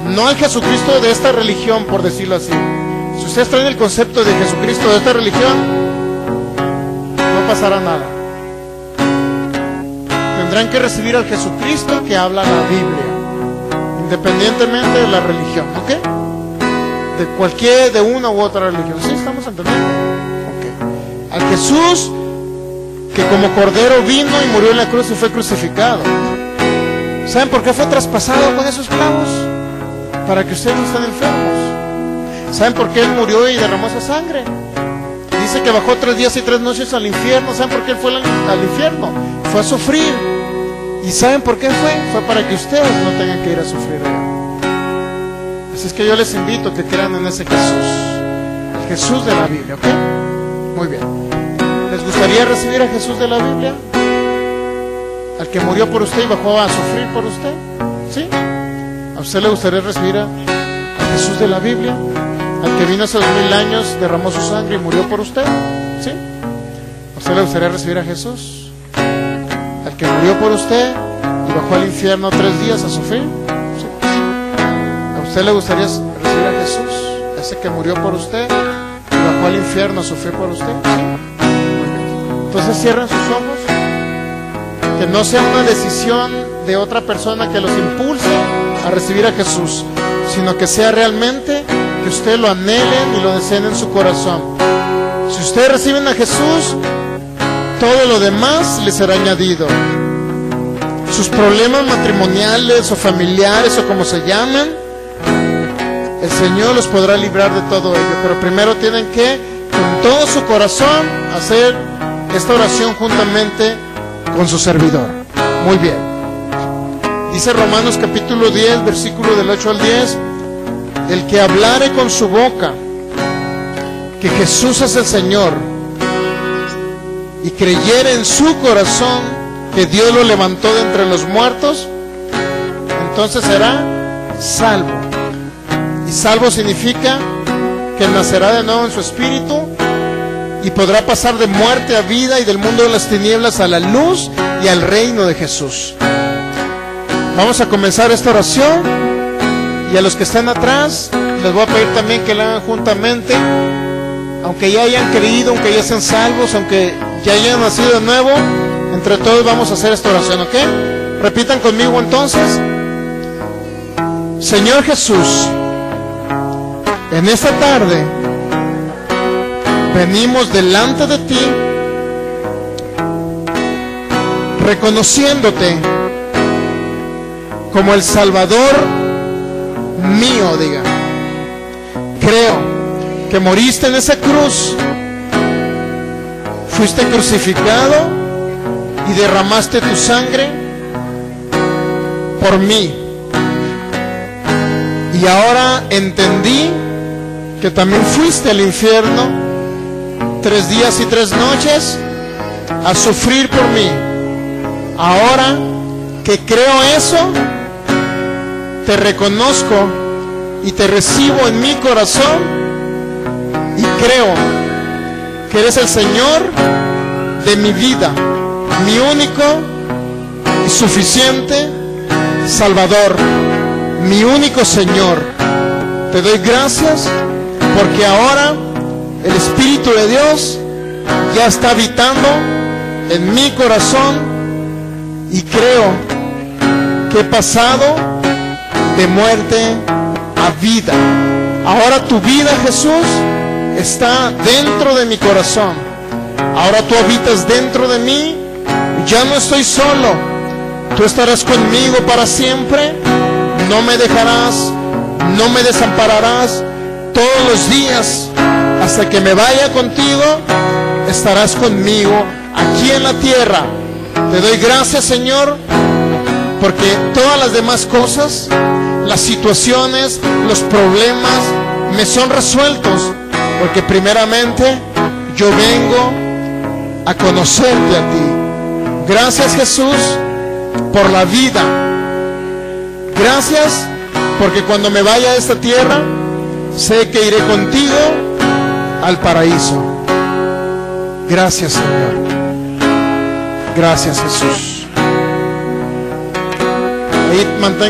No al Jesucristo de esta religión, por decirlo así. Si ustedes traen el concepto de Jesucristo de esta religión, no pasará nada. Tendrán que recibir al Jesucristo que habla la Biblia, independientemente de la religión, ¿ok? De una u otra religión. ¿Sí estamos entendiendo? Ok. Al Jesús que como cordero vino y murió en la cruz y fue crucificado. ¿Saben por qué fue traspasado con esos clavos? Para que ustedes no estén enfermos. ¿Saben por qué Él murió y derramó esa sangre? Dice que bajó 3 días y 3 noches al infierno. ¿Saben por qué Él fue al infierno? Fue a sufrir. ¿Y saben por qué fue? Fue para que ustedes no tengan que ir a sufrir. Así es que yo les invito a que crean en ese Jesús, el Jesús de la Biblia, ¿ok? Muy bien. ¿Les gustaría recibir a Jesús de la Biblia? Al que murió por usted y bajó a sufrir por usted. ¿Sí? ¿A usted le gustaría recibir a Jesús de la Biblia? Al que vino hace 2000 años, derramó su sangre y murió por usted. ¿Sí? ¿A usted le gustaría recibir a Jesús? Al que murió por usted y bajó al infierno 3 días a sufrir. ¿Sí? ¿A usted le gustaría recibir a Jesús? Ese que murió por usted y bajó al infierno a sufrir por usted. ¿Sí? Entonces cierren sus ojos. Que no sea una decisión de otra persona que los impulse a recibir a Jesús, sino que sea realmente que ustedes lo anhelen y lo deseen en su corazón. Si ustedes reciben a Jesús, todo lo demás les será añadido. Sus problemas matrimoniales o familiares o como se llamen, el Señor los podrá librar de todo ello. Pero primero tienen que, con todo su corazón, hacer esta oración juntamente con su servidor. Muy bien. Dice Romanos capítulo 10, versículo del 8 al 10: el que hablare con su boca que Jesús es el Señor y creyere en su corazón que Dios lo levantó de entre los muertos, entonces será salvo. Y salvo significa que nacerá de nuevo en su espíritu y podrá pasar de muerte a vida y del mundo de las tinieblas a la luz y al reino de Jesús. Vamos a comenzar esta oración, y a los que están atrás les voy a pedir también que la hagan juntamente, aunque ya hayan creído, aunque ya sean salvos, aunque ya hayan nacido de nuevo. Entre todos vamos a hacer esta oración, ¿ok? Repitan conmigo entonces: Señor Jesús, en esta tarde venimos delante de ti, reconociéndote como el Salvador mío, diga. Creo que moriste en esa cruz, fuiste crucificado y derramaste tu sangre por mí. Y ahora entendí que también fuiste al infierno 3 días y 3 noches a sufrir por mí. Ahora que creo eso, te reconozco y te recibo en mi corazón y creo que eres el Señor de mi vida, mi único y suficiente Salvador, mi único Señor. Te doy gracias porque ahora el Espíritu de Dios ya está habitando en mi corazón y creo que he pasado de muerte a vida. Ahora tu vida, Jesús, está dentro de mi corazón. Ahora tú habitas dentro de mí. Ya no estoy solo. Tú estarás conmigo para siempre. No me dejarás, no me desampararás. Todos los días, hasta que me vaya contigo, estarás conmigo aquí en la tierra. Te doy gracias, Señor, porque todas las demás cosas, las situaciones, los problemas, me son resueltos, porque primeramente yo vengo a conocerte a ti. Gracias, Jesús, por la vida. Gracias, porque cuando me vaya a esta tierra, sé que iré contigo al paraíso. Gracias, Señor. Gracias, Jesús. Ahí mantén